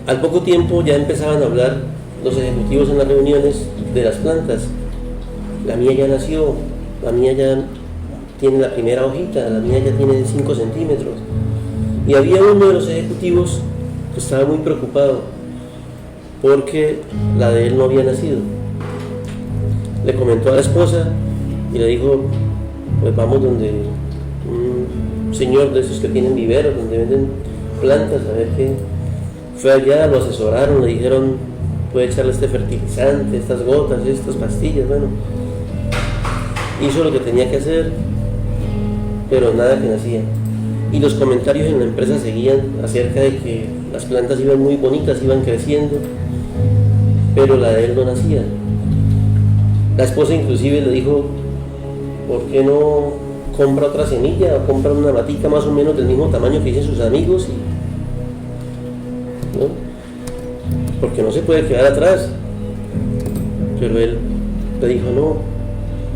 Al poco tiempo ya empezaban a hablar los ejecutivos en las reuniones de las plantas. La mía ya nació, la mía ya tiene la primera hojita, la mía ya tiene 5 centímetros. Y había uno de los ejecutivos que estaba muy preocupado porque la de él no había nacido. Le comentó a la esposa y le dijo: pues vamos donde un señor de esos que tienen viveros, donde venden plantas, a ver qué. Fue allá, lo asesoraron, le dijeron: puede echarle este fertilizante, estas gotas, estas pastillas. Bueno, hizo lo que tenía que hacer, pero nada que nacía. Y los comentarios en la empresa seguían acerca de que las plantas iban muy bonitas, iban creciendo, pero la de él no nacía. La esposa inclusive le dijo: ¿por qué no compra otra semilla o compra una matica más o menos del mismo tamaño que dicen sus amigos? ¿No? Porque no se puede quedar atrás. Pero él le dijo: no,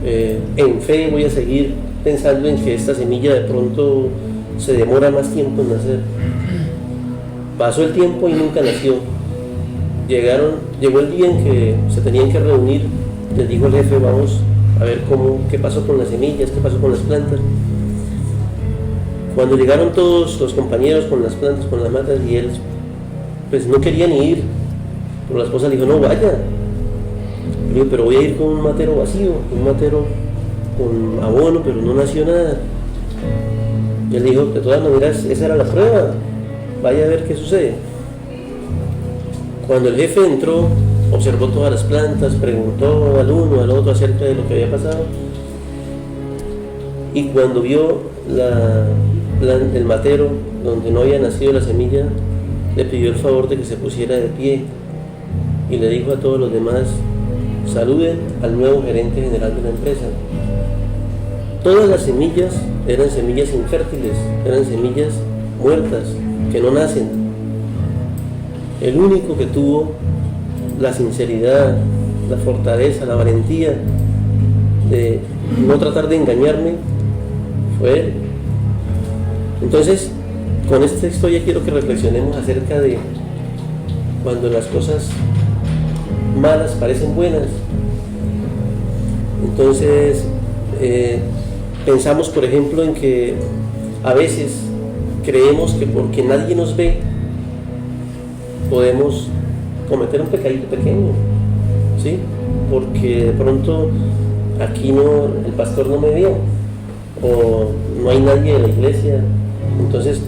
en fe voy a seguir pensando en que esta semilla de pronto se demora más tiempo en nacer. Pasó el tiempo y nunca nació. Llegó el día en que se tenían que reunir. Les dijo el jefe: vamos a ver qué pasó con las semillas, qué pasó con las plantas. Cuando llegaron todos los compañeros con las plantas, con las matas, y él pues no quería ni ir, pero la esposa le dijo: no vaya. Le dijo: pero voy a ir con un matero vacío, un matero con abono, pero no nació nada. Y él dijo: de todas maneras, esa era la prueba, vaya a ver qué sucede. Cuando el jefe entró, observó todas las plantas, preguntó al uno, al otro acerca de lo que había pasado, y cuando vio el matero donde no había nacido la semilla, le pidió el favor de que se pusiera de pie y le dijo a todos los demás: saluden al nuevo gerente general de la empresa. Todas las semillas eran semillas infértiles, eran semillas muertas, que no nacen. El único que tuvo la sinceridad, la fortaleza, la valentía de no tratar de engañarme fue él. Entonces, con este texto ya quiero que reflexionemos acerca de cuando las cosas malas parecen buenas. Entonces, pensamos, por ejemplo, en que a veces creemos que porque nadie nos ve podemos cometer un pecadito pequeño, ¿sí? Porque de pronto aquí el pastor no me vio, o no hay nadie en la iglesia, entonces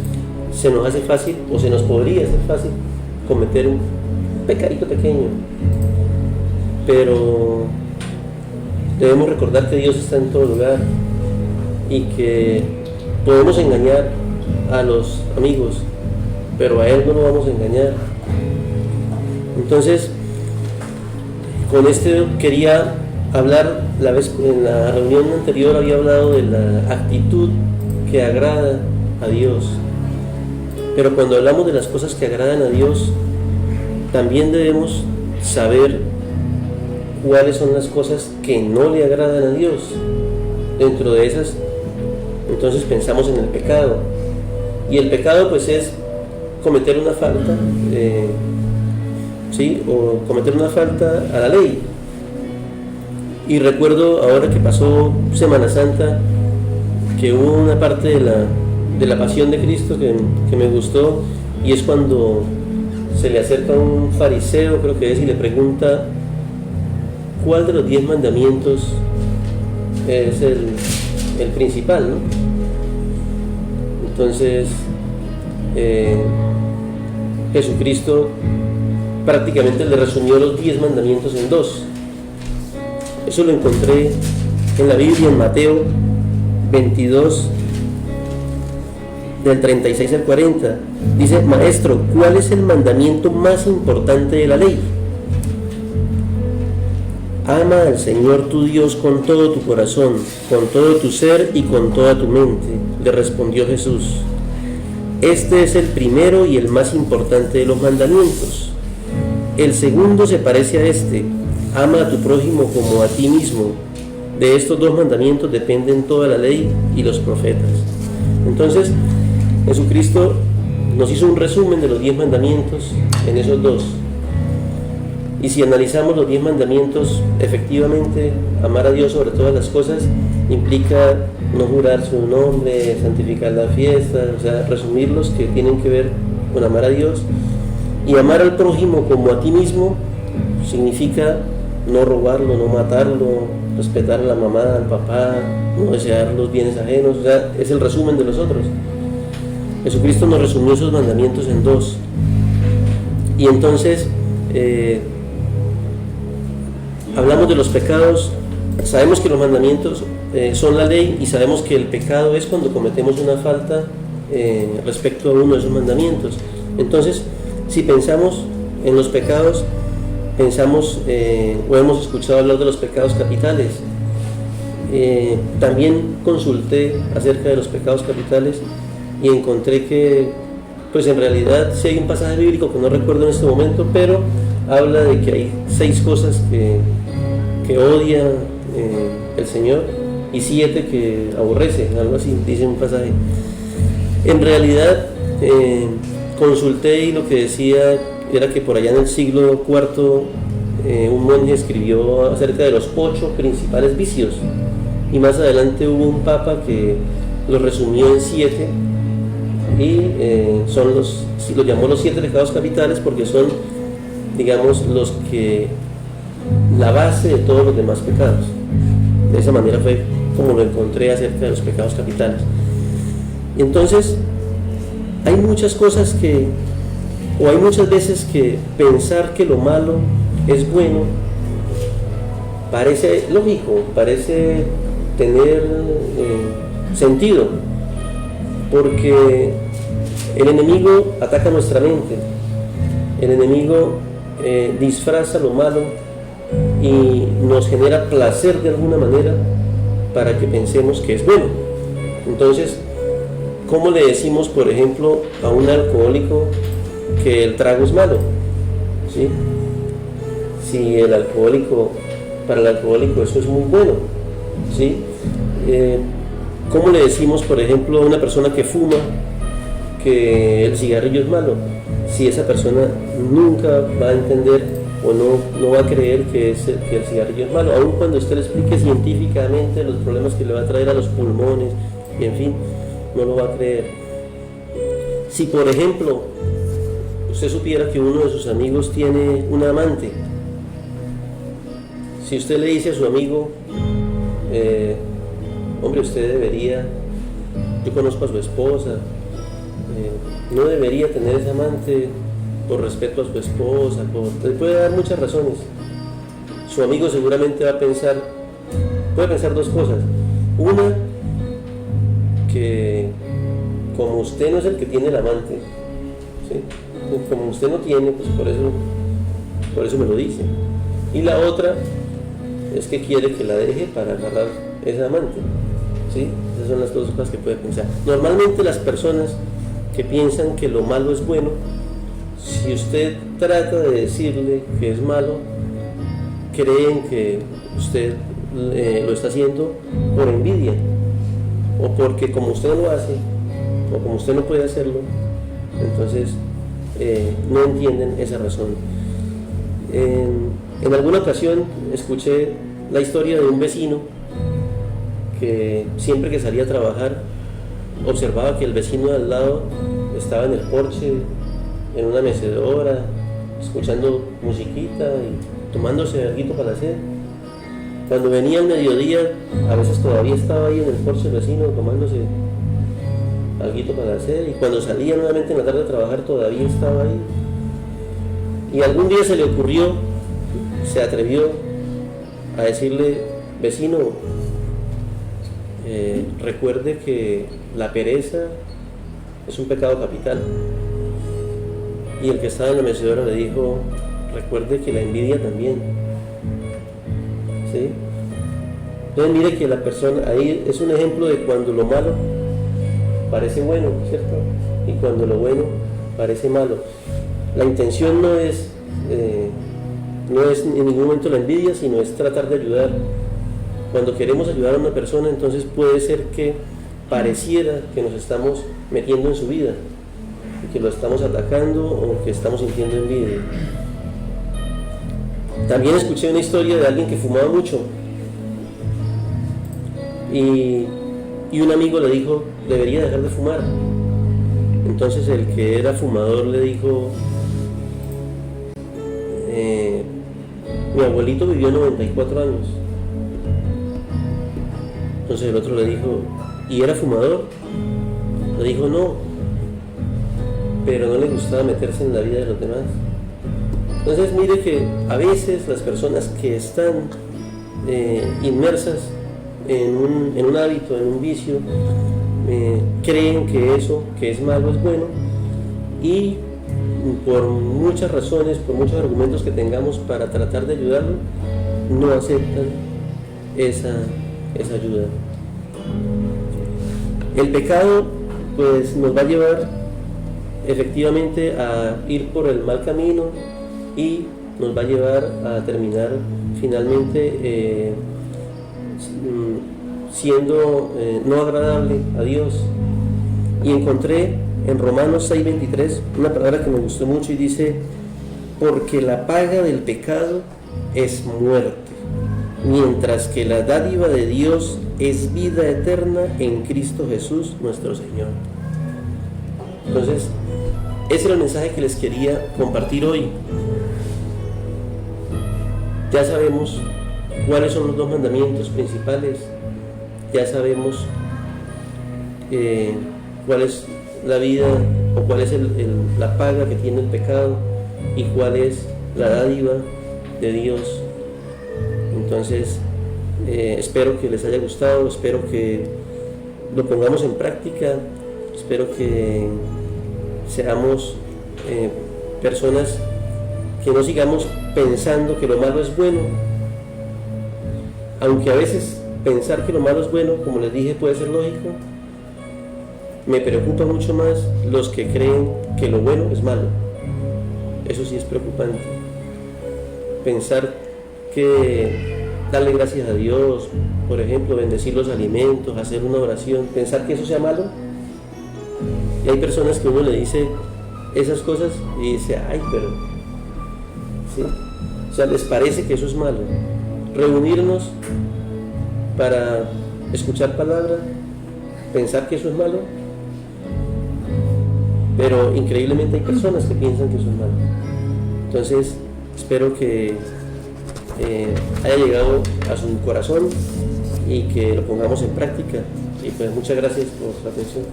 se nos hace fácil, o se nos podría hacer fácil cometer un pecadito pequeño. Pero debemos recordar que Dios está en todo lugar y que podemos engañar a los amigos, pero a Él no lo vamos a engañar. Entonces, con esto quería hablar, en la reunión anterior había hablado de la actitud que agrada a Dios, pero cuando hablamos de las cosas que agradan a Dios, también debemos saber cuáles son las cosas que no le agradan a Dios. Dentro de esas, entonces pensamos en el pecado, y el pecado pues es cometer una falta, ¿sí? O cometer una falta a la ley. Y recuerdo ahora que pasó Semana Santa, que hubo una parte de la pasión de Cristo que me gustó, y es cuando se le acerca un fariseo, creo que es, y le pregunta cuál de los 10 mandamientos es el principal, ¿no? Entonces Jesucristo prácticamente le resumió los 10 mandamientos en 2. Eso lo encontré en la Biblia, en Mateo 22, del 36 al 40. Dice: Maestro, ¿cuál es el mandamiento más importante de la ley? Ama al Señor tu Dios con todo tu corazón, con todo tu ser y con toda tu mente, le respondió Jesús. Este es el primero y el más importante de los mandamientos. El segundo se parece a este: ama a tu prójimo como a ti mismo. De estos 2 mandamientos dependen toda la ley y los profetas. Entonces, Jesucristo nos hizo un resumen de los 10 mandamientos en esos 2. Y si analizamos los 10 mandamientos, efectivamente, amar a Dios sobre todas las cosas implica no jurar su nombre, santificar la fiesta, o sea, resumirlos, que tienen que ver con amar a Dios. Y amar al prójimo como a ti mismo significa no robarlo, no matarlo, respetar a la mamá, al papá, no desear los bienes ajenos, o sea, es el resumen de los otros. Jesucristo nos resumió esos mandamientos en 2. Y entonces hablamos de los pecados. Sabemos que los mandamientos son la ley, y sabemos que el pecado es cuando cometemos una falta respecto a uno de esos mandamientos. Entonces, si pensamos en los pecados, pensamos o hemos escuchado hablar de los pecados capitales. También consulté acerca de los pecados capitales y encontré que, pues en realidad sí hay un pasaje bíblico que no recuerdo en este momento, pero habla de que hay 6 cosas que odia el Señor y 7 que aborrece, algo así dice un pasaje. En realidad consulté, y lo que decía era que por allá en el siglo IV un monje escribió acerca de los 8 principales vicios, y más adelante hubo un papa que los resumió en 7, y los llamó los 7 pecados capitales, porque son, digamos, la base de todos los demás pecados. De esa manera fue como lo encontré acerca de los pecados capitales. Y entonces hay muchas cosas hay muchas veces que pensar que lo malo es bueno parece lógico, parece tener sentido, porque el enemigo ataca nuestra mente, el enemigo disfraza lo malo y nos genera placer de alguna manera para que pensemos que es bueno. Entonces, ¿cómo le decimos, por ejemplo, a un alcohólico que el trago es malo? ¿Sí? Si para el alcohólico eso es muy bueno, ¿sí? ¿Cómo le decimos, por ejemplo, a una persona que fuma que el cigarrillo es malo? Si esa persona nunca va a entender o no va a creer que el cigarrillo es malo, aun cuando usted le explique científicamente los problemas que le va a traer a los pulmones, y en fin, no lo va a creer. Si, por ejemplo, usted supiera que uno de sus amigos tiene una amante, si usted le dice a su amigo, hombre, usted debería, yo conozco a su esposa, no debería tener esa amante por respeto a su esposa, le puede dar muchas razones. Su amigo seguramente puede pensar 2 cosas. Una, que como usted no es el que tiene el amante, ¿sí? Como usted no tiene, pues por eso me lo dice. Y la otra es que quiere que la deje para agarrar esa amante, ¿sí? Esas son las 2 cosas que puede pensar. Normalmente las personas que piensan que lo malo es bueno, si usted trata de decirle que es malo, creen que usted lo está haciendo por envidia, o porque como usted no lo hace, o como usted no puede hacerlo, entonces no entienden esa razón. En alguna ocasión escuché la historia de un vecino que siempre que salía a trabajar observaba que el vecino de al lado estaba en el porche en una mecedora, escuchando musiquita y tomándose algo para hacer. Cuando venía el mediodía, a veces todavía estaba ahí en el porche vecino tomándose algo para hacer, y cuando salía nuevamente en la tarde a trabajar todavía estaba ahí. Y algún día se le ocurrió, se atrevió a decirle: vecino, recuerde que la pereza es un pecado capital. Y el que estaba en la mecedora le dijo: recuerde que la envidia también. ¿Sí? Entonces mire que la persona, ahí es un ejemplo de cuando lo malo parece bueno, ¿cierto? Y cuando lo bueno parece malo. La intención no es en ningún momento la envidia, sino es tratar de ayudar. Cuando queremos ayudar a una persona, entonces puede ser que pareciera que nos estamos metiendo en su vida, que lo estamos atacando o que estamos sintiendo envidia. También escuché una historia de alguien que fumaba mucho y un amigo le dijo: debería dejar de fumar. Entonces el que era fumador le dijo: mi abuelito vivió 94 años. Entonces el otro le dijo: ¿y era fumador? Le dijo: no, pero no le gustaba meterse en la vida de los demás. Entonces mire que a veces las personas que están inmersas en un hábito, en un vicio, creen que eso que es malo es bueno, y por muchas razones, por muchos argumentos que tengamos para tratar de ayudarlo, no aceptan esa ayuda. El pecado pues nos va a llevar efectivamente a ir por el mal camino y nos va a llevar a terminar finalmente siendo no agradable a Dios. Y encontré en Romanos 6:23 una palabra que me gustó mucho y dice: porque la paga del pecado es muerte, mientras que la dádiva de Dios es vida eterna en Cristo Jesús nuestro Señor. Entonces, ese era el mensaje que les quería compartir hoy. Ya sabemos cuáles son los dos mandamientos principales, ya sabemos cuál es la vida o cuál es la paga que tiene el pecado y cuál es la dádiva de Dios. Entonces, espero que les haya gustado, espero que lo pongamos en práctica, espero que seamos personas que no sigamos pensando que lo malo es bueno, aunque a veces pensar que lo malo es bueno, como les dije, puede ser lógico. Me preocupa mucho más los que creen que lo bueno es malo. Eso sí es preocupante. Pensar que darle gracias a Dios, por ejemplo, bendecir los alimentos, hacer una oración, pensar que eso sea malo. Y hay personas que uno le dice esas cosas y dice: ay, pero ¿sí? O sea, les parece que eso es malo. Reunirnos para escuchar palabra, pensar que eso es malo, pero increíblemente hay personas que piensan que eso es malo. Entonces, espero que haya llegado a su corazón y que lo pongamos en práctica. Y pues muchas gracias por su atención.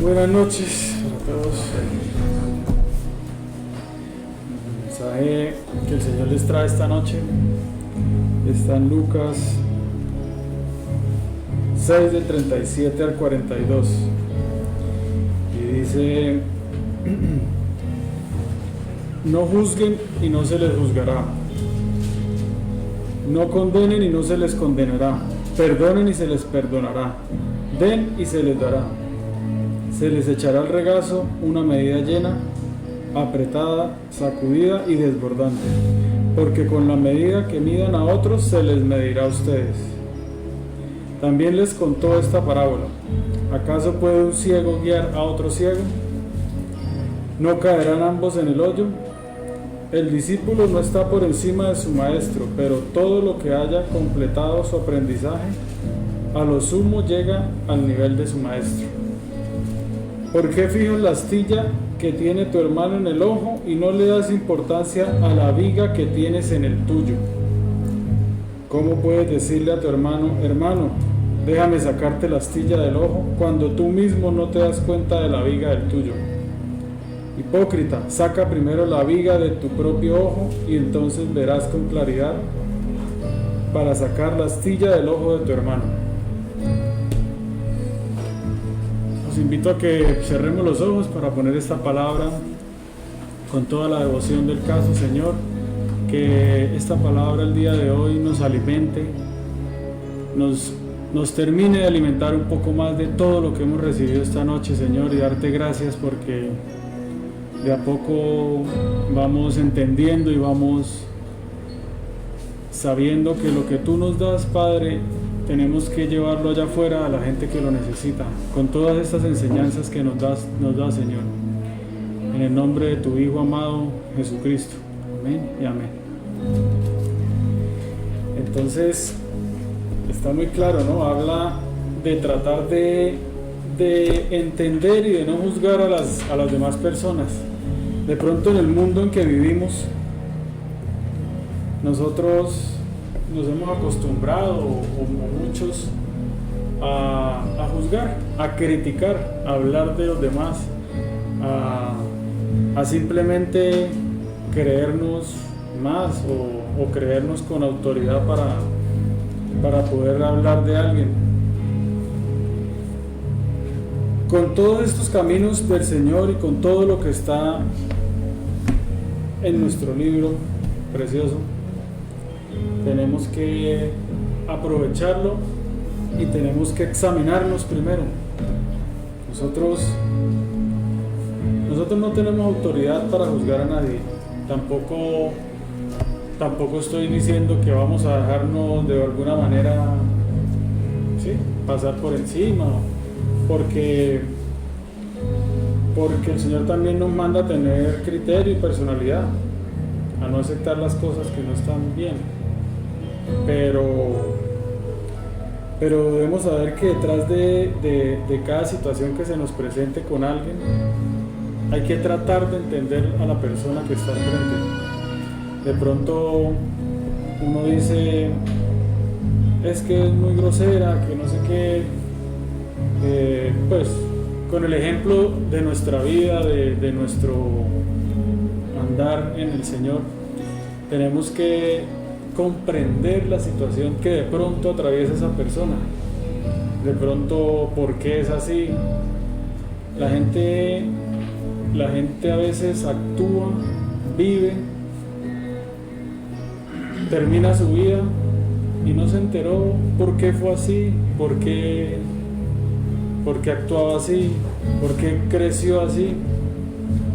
Buenas noches para todos. El mensaje que el Señor les trae esta noche está en Lucas 6 del 37 al 42 y dice: no juzguen y no se les juzgará, no condenen y no se les condenará, perdonen y se les perdonará, den y se les dará. Se les echará al regazo una medida llena, apretada, sacudida y desbordante, porque con la medida que midan a otros se les medirá a ustedes. También les contó esta parábola: ¿acaso puede un ciego guiar a otro ciego? ¿No caerán ambos en el hoyo? El discípulo no está por encima de su maestro, pero todo lo que haya completado su aprendizaje, a lo sumo llega al nivel de su maestro. ¿Por qué fijas la astilla que tiene tu hermano en el ojo y no le das importancia a la viga que tienes en el tuyo? ¿Cómo puedes decirle a tu hermano, hermano, déjame sacarte la astilla del ojo, cuando tú mismo no te das cuenta de la viga del tuyo? Hipócrita, saca primero la viga de tu propio ojo y entonces verás con claridad para sacar la astilla del ojo de tu hermano. Os invito a que cerremos los ojos para poner esta palabra con toda la devoción del caso, Señor. Que esta palabra el día de hoy nos alimente, nos termine de alimentar un poco más de todo lo que hemos recibido esta noche, Señor, y darte gracias porque de a poco vamos entendiendo y vamos sabiendo que lo que tú nos das, Padre, tenemos que llevarlo allá afuera a la gente que lo necesita, con todas estas enseñanzas que nos das, Señor. En el nombre de tu Hijo amado, Jesucristo. Amén y amén. Entonces, está muy claro, ¿no? Habla de tratar de entender y de no juzgar a las demás personas. De pronto en el mundo en que vivimos, nosotros nos hemos acostumbrado, o muchos, a juzgar, a criticar, a hablar de los demás, a simplemente creernos más o creernos con autoridad para poder hablar de alguien. Con todos estos caminos del Señor y con todo lo que está en nuestro libro precioso, tenemos que aprovecharlo y tenemos que examinarnos primero. Nosotros no tenemos autoridad para juzgar a nadie. Tampoco estoy diciendo que vamos a dejarnos de alguna manera, ¿sí?, pasar por encima, porque el Señor también nos manda a tener criterio y personalidad, a no aceptar las cosas que no están bien. Pero debemos saber que detrás de cada situación que se nos presente con alguien, hay que tratar de entender a la persona que está enfrente. De pronto uno dice, es que es muy grosera, que no sé qué, pues con el ejemplo de nuestra vida, de nuestro andar en el Señor, tenemos que comprender la situación que de pronto atraviesa esa persona, de pronto por qué es así. La gente a veces actúa, vive, termina su vida y no se enteró por qué fue así, por qué actuaba así, por qué creció así,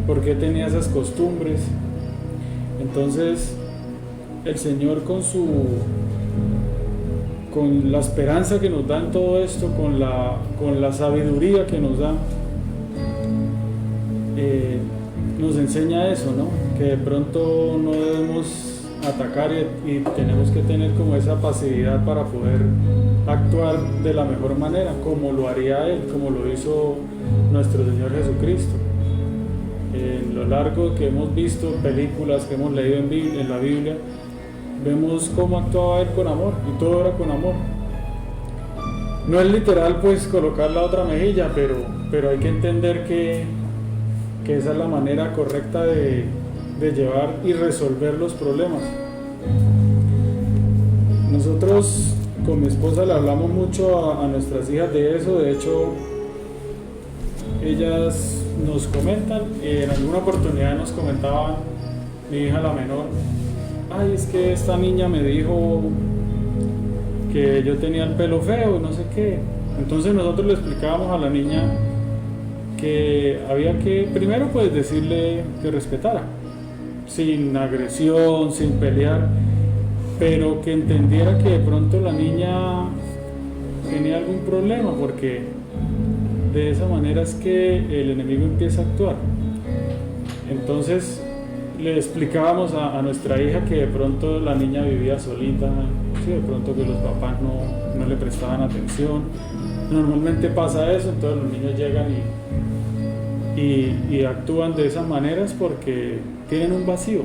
por qué tenía esas costumbres. Entonces el Señor con la esperanza que nos da en todo esto, con la sabiduría que nos da, nos enseña eso, ¿no? Que de pronto no debemos atacar y tenemos que tener como esa pasividad para poder actuar de la mejor manera, como lo haría Él, como lo hizo nuestro Señor Jesucristo. En lo largo que hemos visto películas, que hemos leído en la Biblia, vemos cómo actuaba Él con amor, y todo era con amor. No es literal pues colocar la otra mejilla, pero hay que entender que esa es la manera correcta de llevar y resolver los problemas. Nosotros con mi esposa le hablamos mucho a nuestras hijas de eso. De hecho, ellas nos comentan, en alguna oportunidad nos comentaban, mi hija la menor, ay, es que esta niña me dijo que yo tenía el pelo feo y no sé qué. Entonces nosotros le explicábamos a la niña que había que primero pues decirle que respetara, sin agresión, sin pelear, pero que entendiera que de pronto la niña tenía algún problema, porque de esa manera es que el enemigo empieza a actuar. Entonces le explicábamos a nuestra hija que de pronto la niña vivía solita, ¿sí? De pronto que los papás no le prestaban atención. Normalmente pasa eso, entonces los niños llegan y actúan de esas maneras porque tienen un vacío.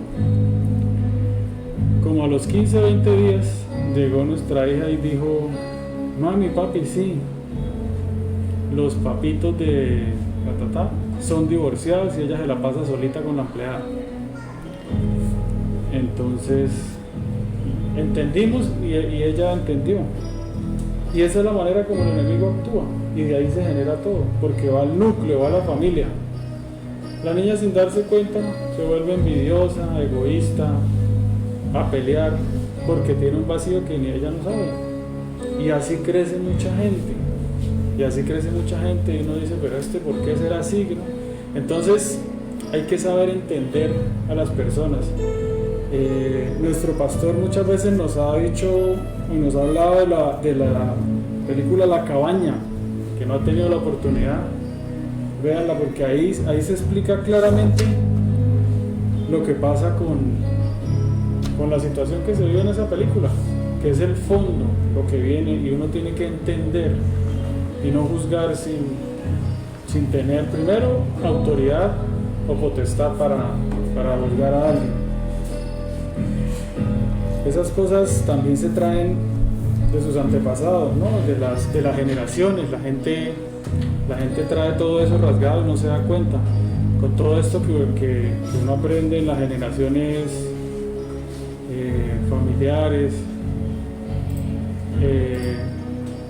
Como a los 15 o 20 días llegó nuestra hija y dijo: mami, papi, sí, los papitos de la tata son divorciados y ella se la pasa solita con la empleada. Entonces entendimos y ella entendió. Y esa es la manera como el enemigo actúa, y de ahí se genera todo, porque va al núcleo, va a la familia. La niña, sin darse cuenta, se vuelve envidiosa, egoísta, a pelear, porque tiene un vacío que ni ella no sabe. Y así crece mucha gente. Y uno dice: pero ¿por qué será así? ¿No? Entonces hay que saber entender a las personas. Nuestro pastor muchas veces nos ha dicho y nos ha hablado de la película La Cabaña, que no ha tenido la oportunidad, véanla, porque ahí se explica claramente lo que pasa con la situación que se vive en esa película, que es el fondo, lo que viene, y uno tiene que entender y no juzgar sin tener primero autoridad o potestad para juzgar a alguien. Esas cosas también se traen de sus antepasados, ¿no? De las generaciones. La gente trae todo eso rasgado y no se da cuenta. Con todo esto que uno aprende en las generaciones familiares,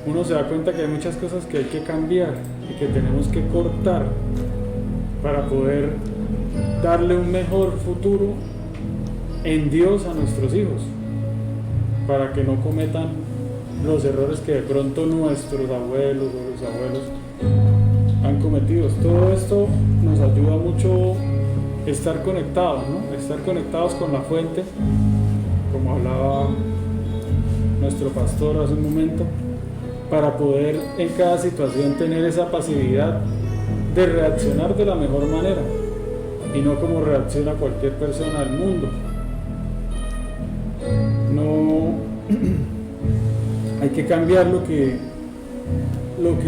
uno se da cuenta que hay muchas cosas que hay que cambiar y que tenemos que cortar para poder darle un mejor futuro en Dios a nuestros hijos, para que no cometan los errores que de pronto nuestros abuelos o los abuelos han cometido. Todo esto nos ayuda mucho estar conectados, ¿no? Estar conectados con la fuente, como hablaba nuestro pastor hace un momento, para poder en cada situación tener esa pasividad de reaccionar de la mejor manera y no como reacciona cualquier persona del mundo. No hay que cambiar lo que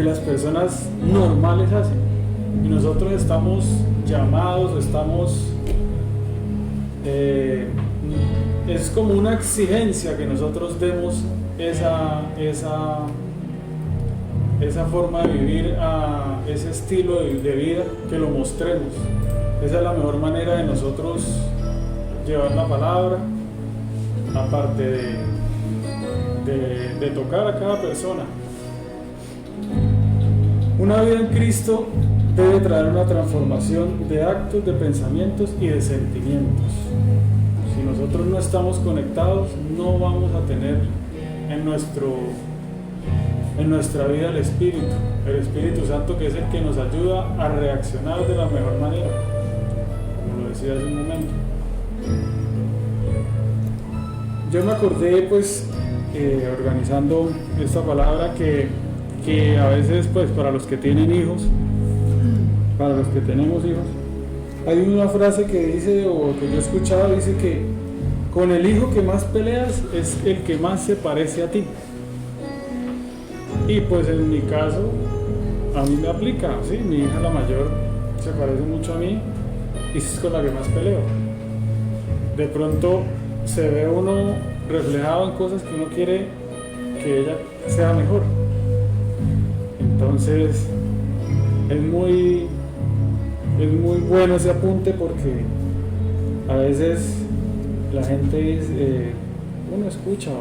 las personas normales hacen, y nosotros estamos llamados, es como una exigencia que nosotros demos esa forma de vivir, a ese estilo de vida, que lo mostremos. Esa es la mejor manera de nosotros llevar la palabra, aparte de tocar a cada persona. Una vida en Cristo debe traer una transformación de actos, de pensamientos y de sentimientos. Si nosotros no estamos conectados, no vamos a tener en nuestra vida el Espíritu Santo, que es el que nos ayuda a reaccionar de la mejor manera, como lo decía hace un momento. Yo me acordé, pues, organizando esta palabra, que a veces, pues, para los que tienen hijos, para los que tenemos hijos, hay una frase que dice, o que yo he escuchado, dice que con el hijo que más peleas es el que más se parece a ti. Y pues en mi caso, a mí me aplica, ¿sí? Mi hija, la mayor, se parece mucho a mí y es con la que más peleo. De pronto se ve uno reflejado en cosas que uno quiere que ella sea mejor. Entonces es muy bueno ese apunte, porque a veces la gente dice, uno escucha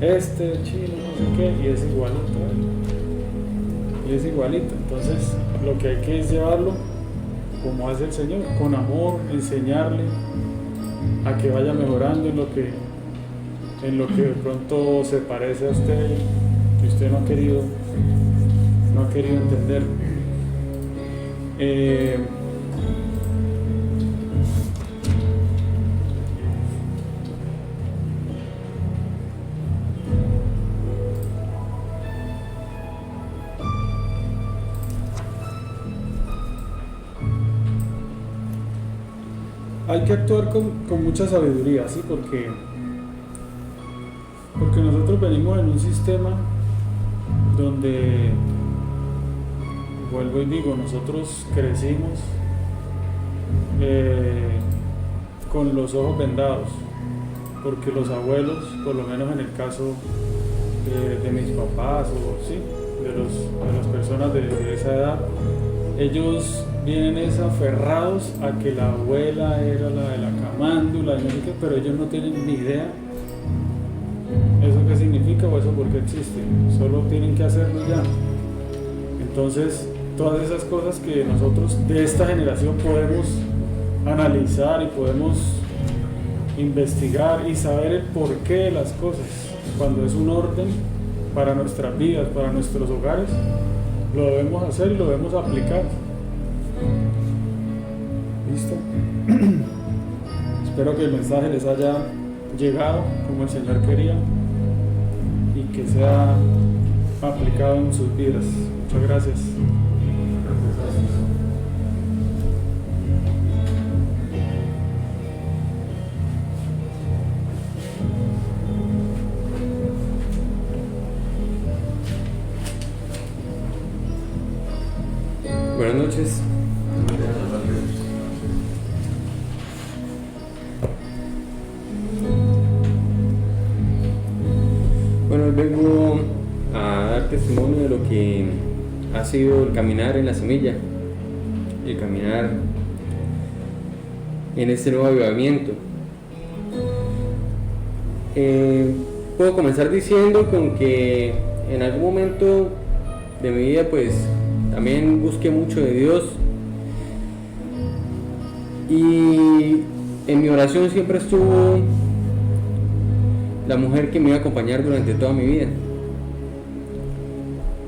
este chino, no sé qué, y es igualito. Entonces lo que hay que es llevarlo como hace el Señor, con amor, enseñarle a que vaya mejorando en lo que de pronto se parece a usted y usted no ha querido entender. hay que actuar con mucha sabiduría, ¿sí? Porque nosotros venimos en un sistema donde, vuelvo y digo, nosotros crecimos con los ojos vendados, porque los abuelos, por lo menos en el caso de mis papás o sí, de las personas de esa edad, ellos vienen aferrados a que la abuela era la de la camándula y no sé qué, pero ellos no tienen ni idea eso qué significa o eso por qué existe, solo tienen que hacerlo ya. Entonces, todas esas cosas que nosotros de esta generación podemos analizar y podemos investigar y saber el porqué de las cosas, cuando es un orden para nuestras vidas, para nuestros hogares, lo debemos hacer y lo debemos aplicar. ¿Listo? Espero que el mensaje les haya llegado como el Señor quería y que sea aplicado en sus vidas. Muchas gracias. Buenas noches. Bueno, hoy vengo a dar testimonio de lo que ha sido el caminar en la semilla, el caminar en este nuevo avivamiento. Puedo comenzar diciendo con que en algún momento de mi vida pues también busqué mucho de Dios y en mi oración siempre estuvo la mujer que me iba a acompañar durante toda mi vida.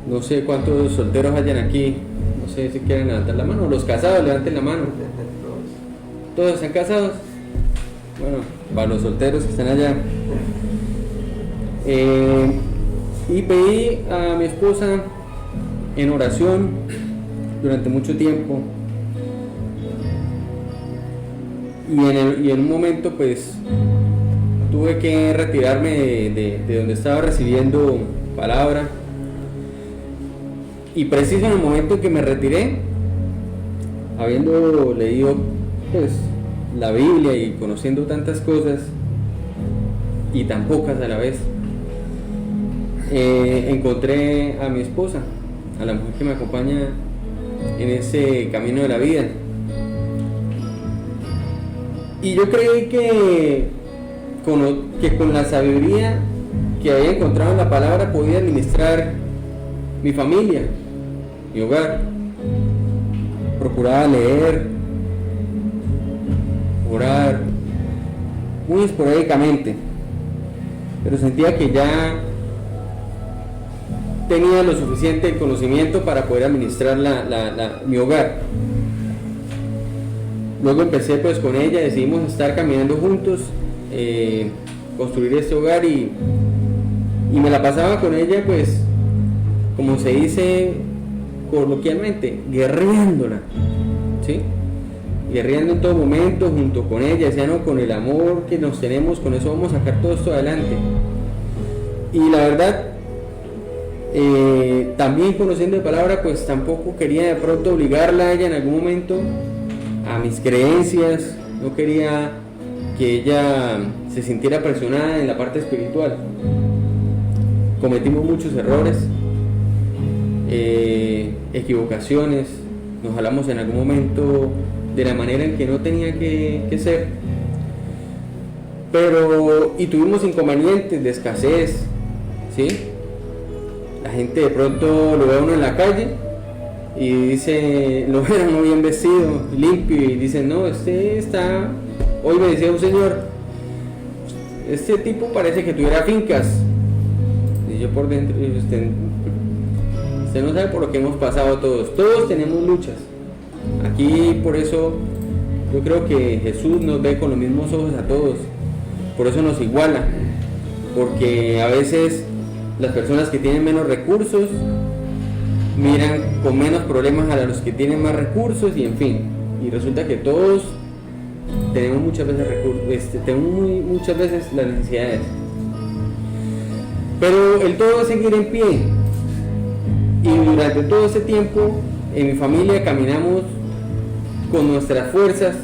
No sé cuántos solteros hayan aquí, no sé si quieren levantar la mano, los casados levanten la mano. ¿Todos están casados? Bueno, para los solteros que están allá. Y pedí a mi esposa en oración durante mucho tiempo y en un momento pues tuve que retirarme de donde estaba recibiendo palabra, y preciso en el momento en que me retiré, habiendo leído pues la Biblia y conociendo tantas cosas y tan pocas a la vez, encontré a mi esposa, a la mujer que me acompaña en ese camino de la vida. Y yo creí que con la sabiduría que había encontrado en la palabra podía administrar mi familia, mi hogar. Procuraba leer, orar, muy esporádicamente, pero sentía que ya tenía lo suficiente conocimiento para poder administrar mi hogar. Luego empecé pues con ella, decidimos estar caminando juntos, construir este hogar y me la pasaba con ella pues, como se dice coloquialmente, guerreándola, ¿sí? Guerreando en todo momento junto con ella, decía, no, con el amor que nos tenemos, con eso vamos a sacar todo esto adelante. Y la verdad, también conociendo de palabra, pues tampoco quería de pronto obligarla a ella en algún momento a mis creencias, no quería que ella se sintiera presionada en la parte espiritual. Cometimos muchos errores, equivocaciones, nos hablamos en algún momento de la manera en que no tenía que ser, y tuvimos inconvenientes de escasez, ¿sí? La gente de pronto lo ve a uno en la calle y dice, lo ven uno bien vestido, limpio, y dicen, no, hoy me decía un señor, este tipo parece que tuviera fincas. Y yo por dentro, usted no sabe por lo que hemos pasado todos tenemos luchas. Aquí por eso yo creo que Jesús nos ve con los mismos ojos a todos, por eso nos iguala, porque a veces las personas que tienen menos recursos miran con menos problemas a los que tienen más recursos y en fin, y resulta que todos tenemos muchas veces muchas veces las necesidades. Pero el todo es seguir en pie. Y durante todo ese tiempo, en mi familia caminamos con nuestras fuerzas,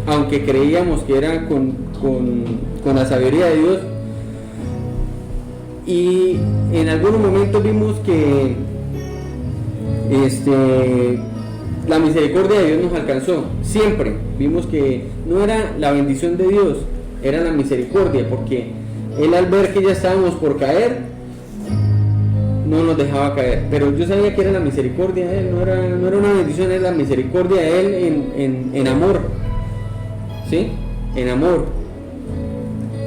aunque creíamos que era con la sabiduría de Dios. Y en algunos momentos vimos que la misericordia de Dios nos alcanzó. Siempre vimos que no era la bendición de Dios, era la misericordia, porque Él, al ver que ya estábamos por caer, no nos dejaba caer. Pero yo sabía que era la misericordia de Él, no era una bendición, era la misericordia de Él en amor, ¿sí? En amor.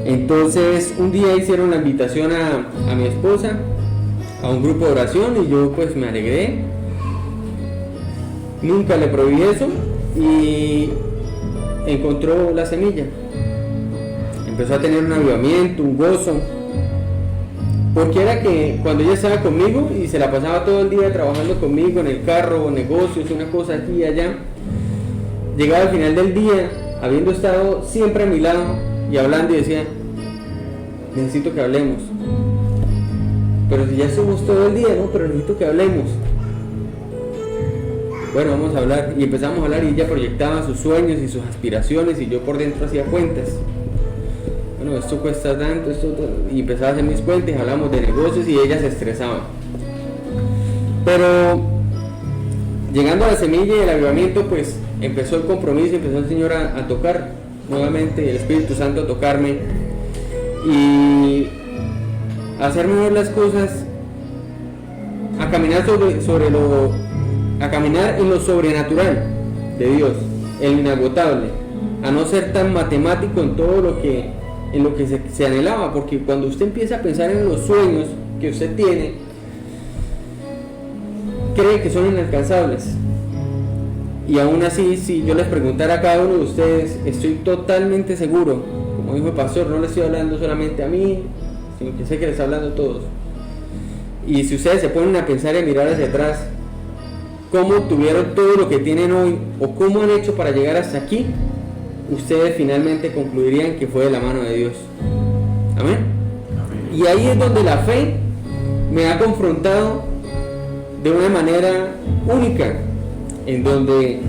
Entonces un día hicieron la invitación a mi esposa a un grupo de oración, y yo pues me alegré. Nunca le prohibí eso, y encontró la semilla. Empezó a tener un avivamiento, un gozo, porque era que cuando ella estaba conmigo y se la pasaba todo el día trabajando conmigo en el carro, negocios, una cosa aquí y allá, llegaba al final del día, habiendo estado siempre a mi lado y hablando, y decía: necesito que hablemos. Pero si ya somos todo el día, no, pero necesito que hablemos. Bueno, vamos a hablar. Y empezamos a hablar, y ella proyectaba sus sueños y sus aspiraciones, y yo por dentro hacía cuentas. Bueno, esto cuesta tanto, y empezaba a hacer mis cuentas, hablamos de negocios, y ella se estresaba. Pero llegando a la semilla y el avivamiento, pues empezó el compromiso, empezó el Señor a tocar nuevamente, el Espíritu Santo a tocarme y a hacerme ver las cosas, a caminar a caminar en lo sobrenatural de Dios, en lo inagotable, a no ser tan matemático en todo lo que se anhelaba, porque cuando usted empieza a pensar en los sueños que usted tiene, cree que son inalcanzables. Y aún así, si yo les preguntara a cada uno de ustedes, estoy totalmente seguro, como dijo el pastor, no le estoy hablando solamente a mí, sino que sé que les está hablando a todos. Y si ustedes se ponen a pensar y a mirar hacia atrás, cómo obtuvieron todo lo que tienen hoy, o cómo han hecho para llegar hasta aquí, ustedes finalmente concluirían que fue de la mano de Dios. Amén. Y ahí es donde la fe me ha confrontado de una manera única, en donde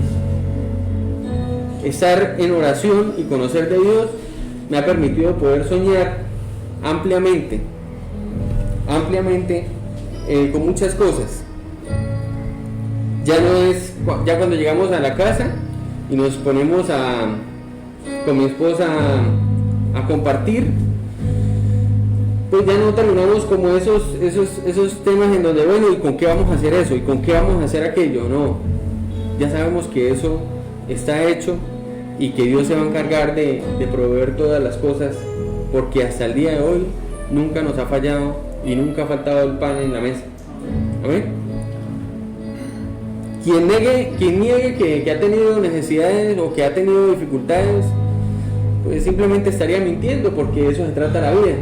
estar en oración y conocer de Dios me ha permitido poder soñar ampliamente con muchas cosas. Ya cuando llegamos a la casa y nos ponemos con mi esposa a compartir, pues ya no terminamos como esos temas en donde, bueno, ¿y con qué vamos a hacer eso? ¿Y con qué vamos a hacer aquello? No, ya sabemos que eso está hecho y que Dios se va a encargar de proveer todas las cosas, porque hasta el día de hoy nunca nos ha fallado y nunca ha faltado el pan en la mesa. Amén. Quien niegue que ha tenido necesidades o que ha tenido dificultades, pues simplemente estaría mintiendo, porque de eso se trata la vida,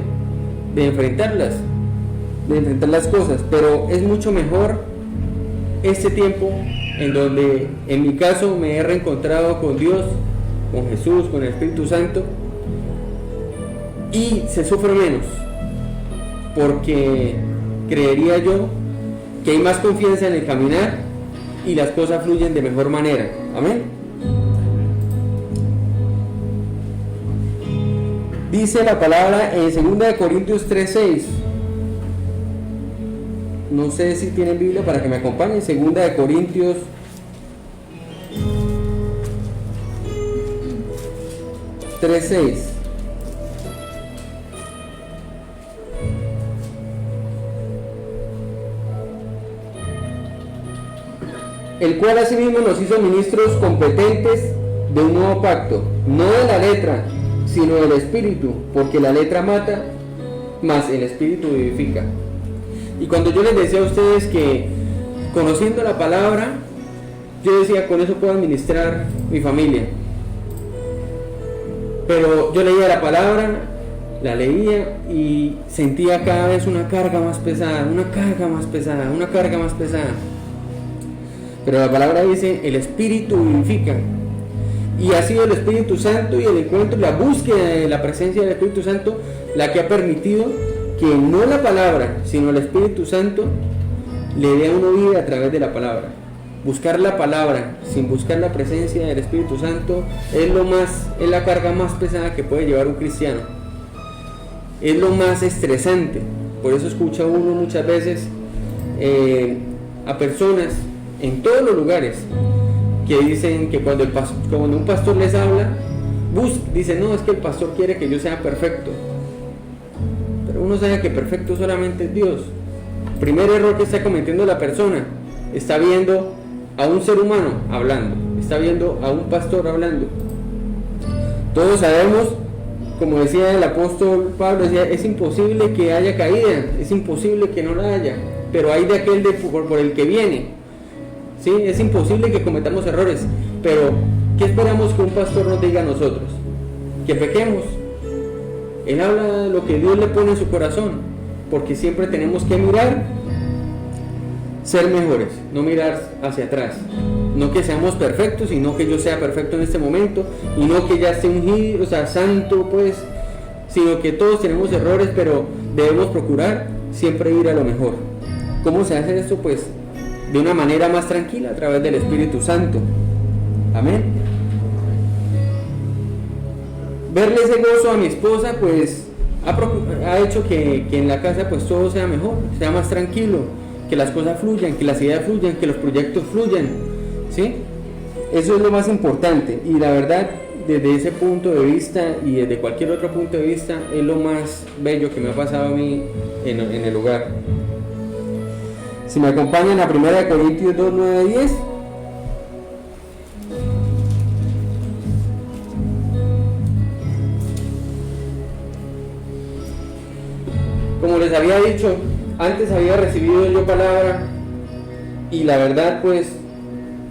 de enfrentar las cosas. Pero es mucho mejor este tiempo en donde, en mi caso, me he reencontrado con Dios, con Jesús, con el Espíritu Santo, y se sufre menos, porque creería yo que hay más confianza en el caminar y las cosas fluyen de mejor manera. Amén. Dice la palabra en 2 Corintios 3:6. No sé si tienen Biblia para que me acompañen. 2 Corintios 3:6. El cual asimismo nos hizo ministros competentes de un nuevo pacto, no de la letra, sino del Espíritu, porque la letra mata, mas el Espíritu vivifica. Y cuando yo les decía a ustedes que conociendo la palabra, yo decía, con eso puedo administrar mi familia. Pero yo leía la palabra, la leía y sentía cada vez una carga más pesada, una carga más pesada, una carga más pesada. Pero la palabra dice, el Espíritu vivifica. Y ha sido el Espíritu Santo y el encuentro y la búsqueda de la presencia del Espíritu Santo la que ha permitido que no la palabra, sino el Espíritu Santo le dé a uno vida a través de la palabra. Buscar la palabra sin buscar la presencia del Espíritu Santo es la carga más pesada que puede llevar un cristiano. Es lo más estresante. Por eso escucha uno muchas veces a personas en todos los lugares que dicen que cuando un pastor les habla, dicen, no, es que el pastor quiere que yo sea perfecto. Pero uno sabe que perfecto solamente es Dios. Primer error que está cometiendo la persona: está viendo a un ser humano hablando, está viendo a un pastor hablando. Todos sabemos, como decía el apóstol Pablo, decía, es imposible que haya caída, es imposible que no la haya, pero hay de aquel por el que viene. ¿Sí? Es imposible que cometamos errores, pero ¿qué esperamos que un pastor nos diga a nosotros? Que pequemos. Él habla de lo que Dios le pone en su corazón, porque siempre tenemos que mirar, ser mejores, no mirar hacia atrás. No que seamos perfectos, sino que yo sea perfecto en este momento, y no que ya esté ungido, o sea, santo, pues, sino que todos tenemos errores, pero debemos procurar siempre ir a lo mejor. ¿Cómo se hace esto? Pues de una manera más tranquila, a través del Espíritu Santo. Amén. Verle ese gozo a mi esposa, pues ha hecho que en la casa pues todo sea mejor, sea más tranquilo, que las cosas fluyan, que las ideas fluyan, que los proyectos fluyan, ¿sí? Eso es lo más importante, y la verdad, desde ese punto de vista y desde cualquier otro punto de vista, es lo más bello que me ha pasado a mí en el hogar. Si me acompañan a 1 Corintios 2, 9, 10. Como les había dicho, antes había recibido yo palabra, y la verdad pues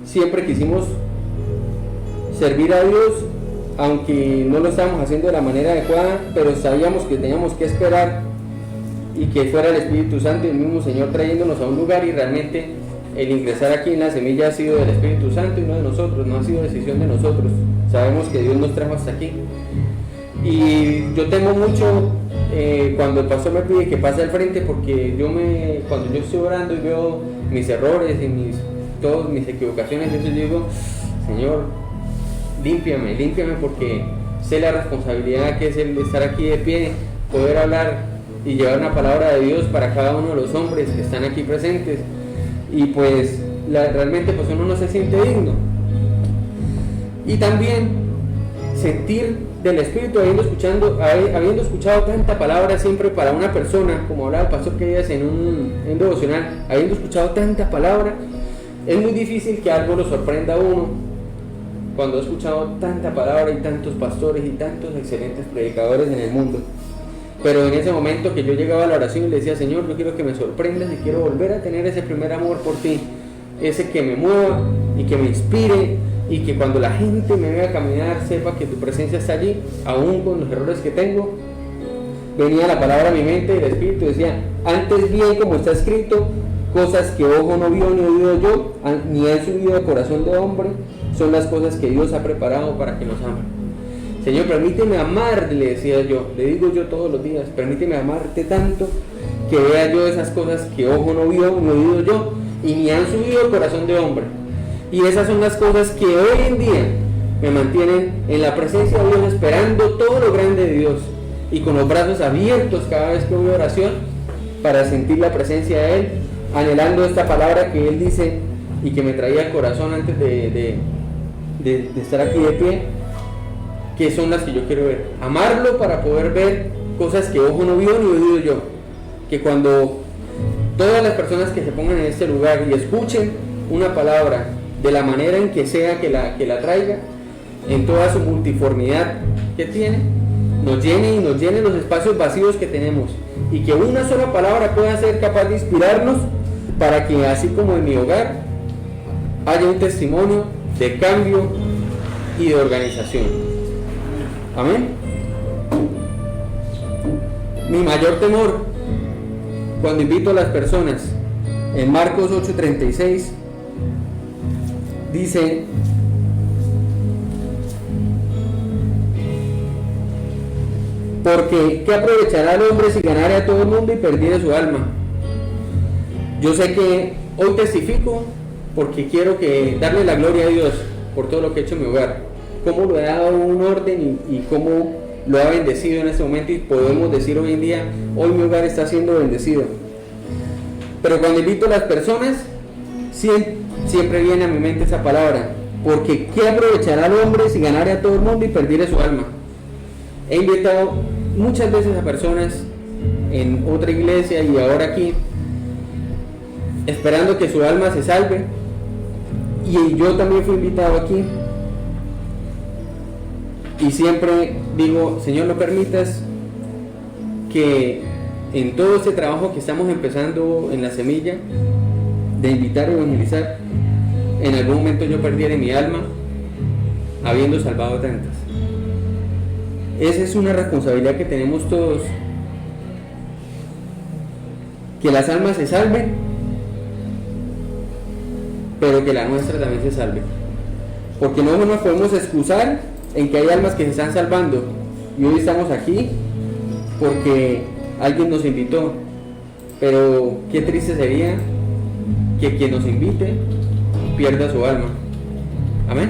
siempre quisimos servir a Dios, aunque no lo estábamos haciendo de la manera adecuada, pero sabíamos que teníamos que esperar y que fuera el Espíritu Santo y el mismo Señor trayéndonos a un lugar, y realmente el ingresar aquí en la semilla ha sido del Espíritu Santo y no de nosotros, no ha sido decisión de nosotros. Sabemos que Dios nos trajo hasta aquí, y yo temo mucho cuando el pastor me pide que pase al frente, porque cuando yo estoy orando y veo mis errores y todas mis equivocaciones, entonces digo, Señor, límpiame, porque sé la responsabilidad que es el estar aquí de pie, poder hablar y llevar una palabra de Dios para cada uno de los hombres que están aquí presentes, y pues realmente pues uno no se siente digno. Y también sentir del Espíritu, habiendo escuchado tanta palabra siempre para una persona, como hablaba el pastor que días en un devocional, habiendo escuchado tanta palabra, es muy difícil que algo lo sorprenda a uno cuando he escuchado tanta palabra y tantos pastores y tantos excelentes predicadores en el mundo. Pero en ese momento que yo llegaba a la oración y le decía, Señor, yo quiero que me sorprendas y quiero volver a tener ese primer amor por ti, ese que me mueva y que me inspire, y que cuando la gente me vea caminar sepa que tu presencia está allí, aún con los errores que tengo. Venía la palabra a mi mente y el Espíritu decía, antes bien, como está escrito, cosas que ojo no vio ni oído yo, ni han subido al corazón de hombre, son las cosas que Dios ha preparado para que nos amen. Señor, permíteme amar, le decía yo, le digo yo todos los días, permíteme amarte tanto que vea yo esas cosas que ojo no vio ni oído yo, y ni han subido al corazón de hombre. Y esas son las cosas que hoy en día me mantienen en la presencia de Dios, esperando todo lo grande de Dios, y con los brazos abiertos cada vez que voy a oración para sentir la presencia de Él, anhelando esta palabra que Él dice y que me traía al corazón antes de estar aquí de pie, que son las que yo quiero ver. Amarlo para poder ver cosas que ojo no vio ni oído yo. Que cuando todas las personas que se pongan en este lugar y escuchen una palabra de la manera en que sea que la traiga, en toda su multiformidad que tiene, nos llene los espacios vacíos que tenemos, y que una sola palabra pueda ser capaz de inspirarnos para que, así como en mi hogar, haya un testimonio de cambio y de organización. Amén. Mi mayor temor cuando invito a las personas, en Marcos 8:36 dice, Porque ¿qué aprovechará el hombre si ganare a todo el mundo y perdiere su alma? Yo sé que hoy testifico porque quiero darle la gloria a Dios por todo lo que he hecho en mi hogar, cómo lo he dado un orden y cómo lo ha bendecido en este momento, y podemos decir hoy en día, hoy mi hogar está siendo bendecido. Pero cuando invito a las personas, siempre viene a mi mente esa palabra, porque ¿qué aprovechará el hombre si ganare a todo el mundo y perdiere su alma? He invitado muchas veces a personas en otra iglesia y ahora aquí, esperando que su alma se salve, y yo también fui invitado aquí, y siempre digo, Señor, no permitas que en todo este trabajo que estamos empezando en la semilla de invitar y evangelizar, en algún momento yo perdiera mi alma habiendo salvado tantas. Esa es una responsabilidad que tenemos todos, que las almas se salven, pero que la nuestra también se salve, porque no nos podemos excusar en que hay almas que se están salvando y hoy estamos aquí porque alguien nos invitó, pero qué triste sería que quien nos invite pierda su alma. Amén.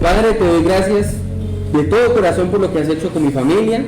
Padre, te doy gracias de todo corazón por lo que has hecho con mi familia,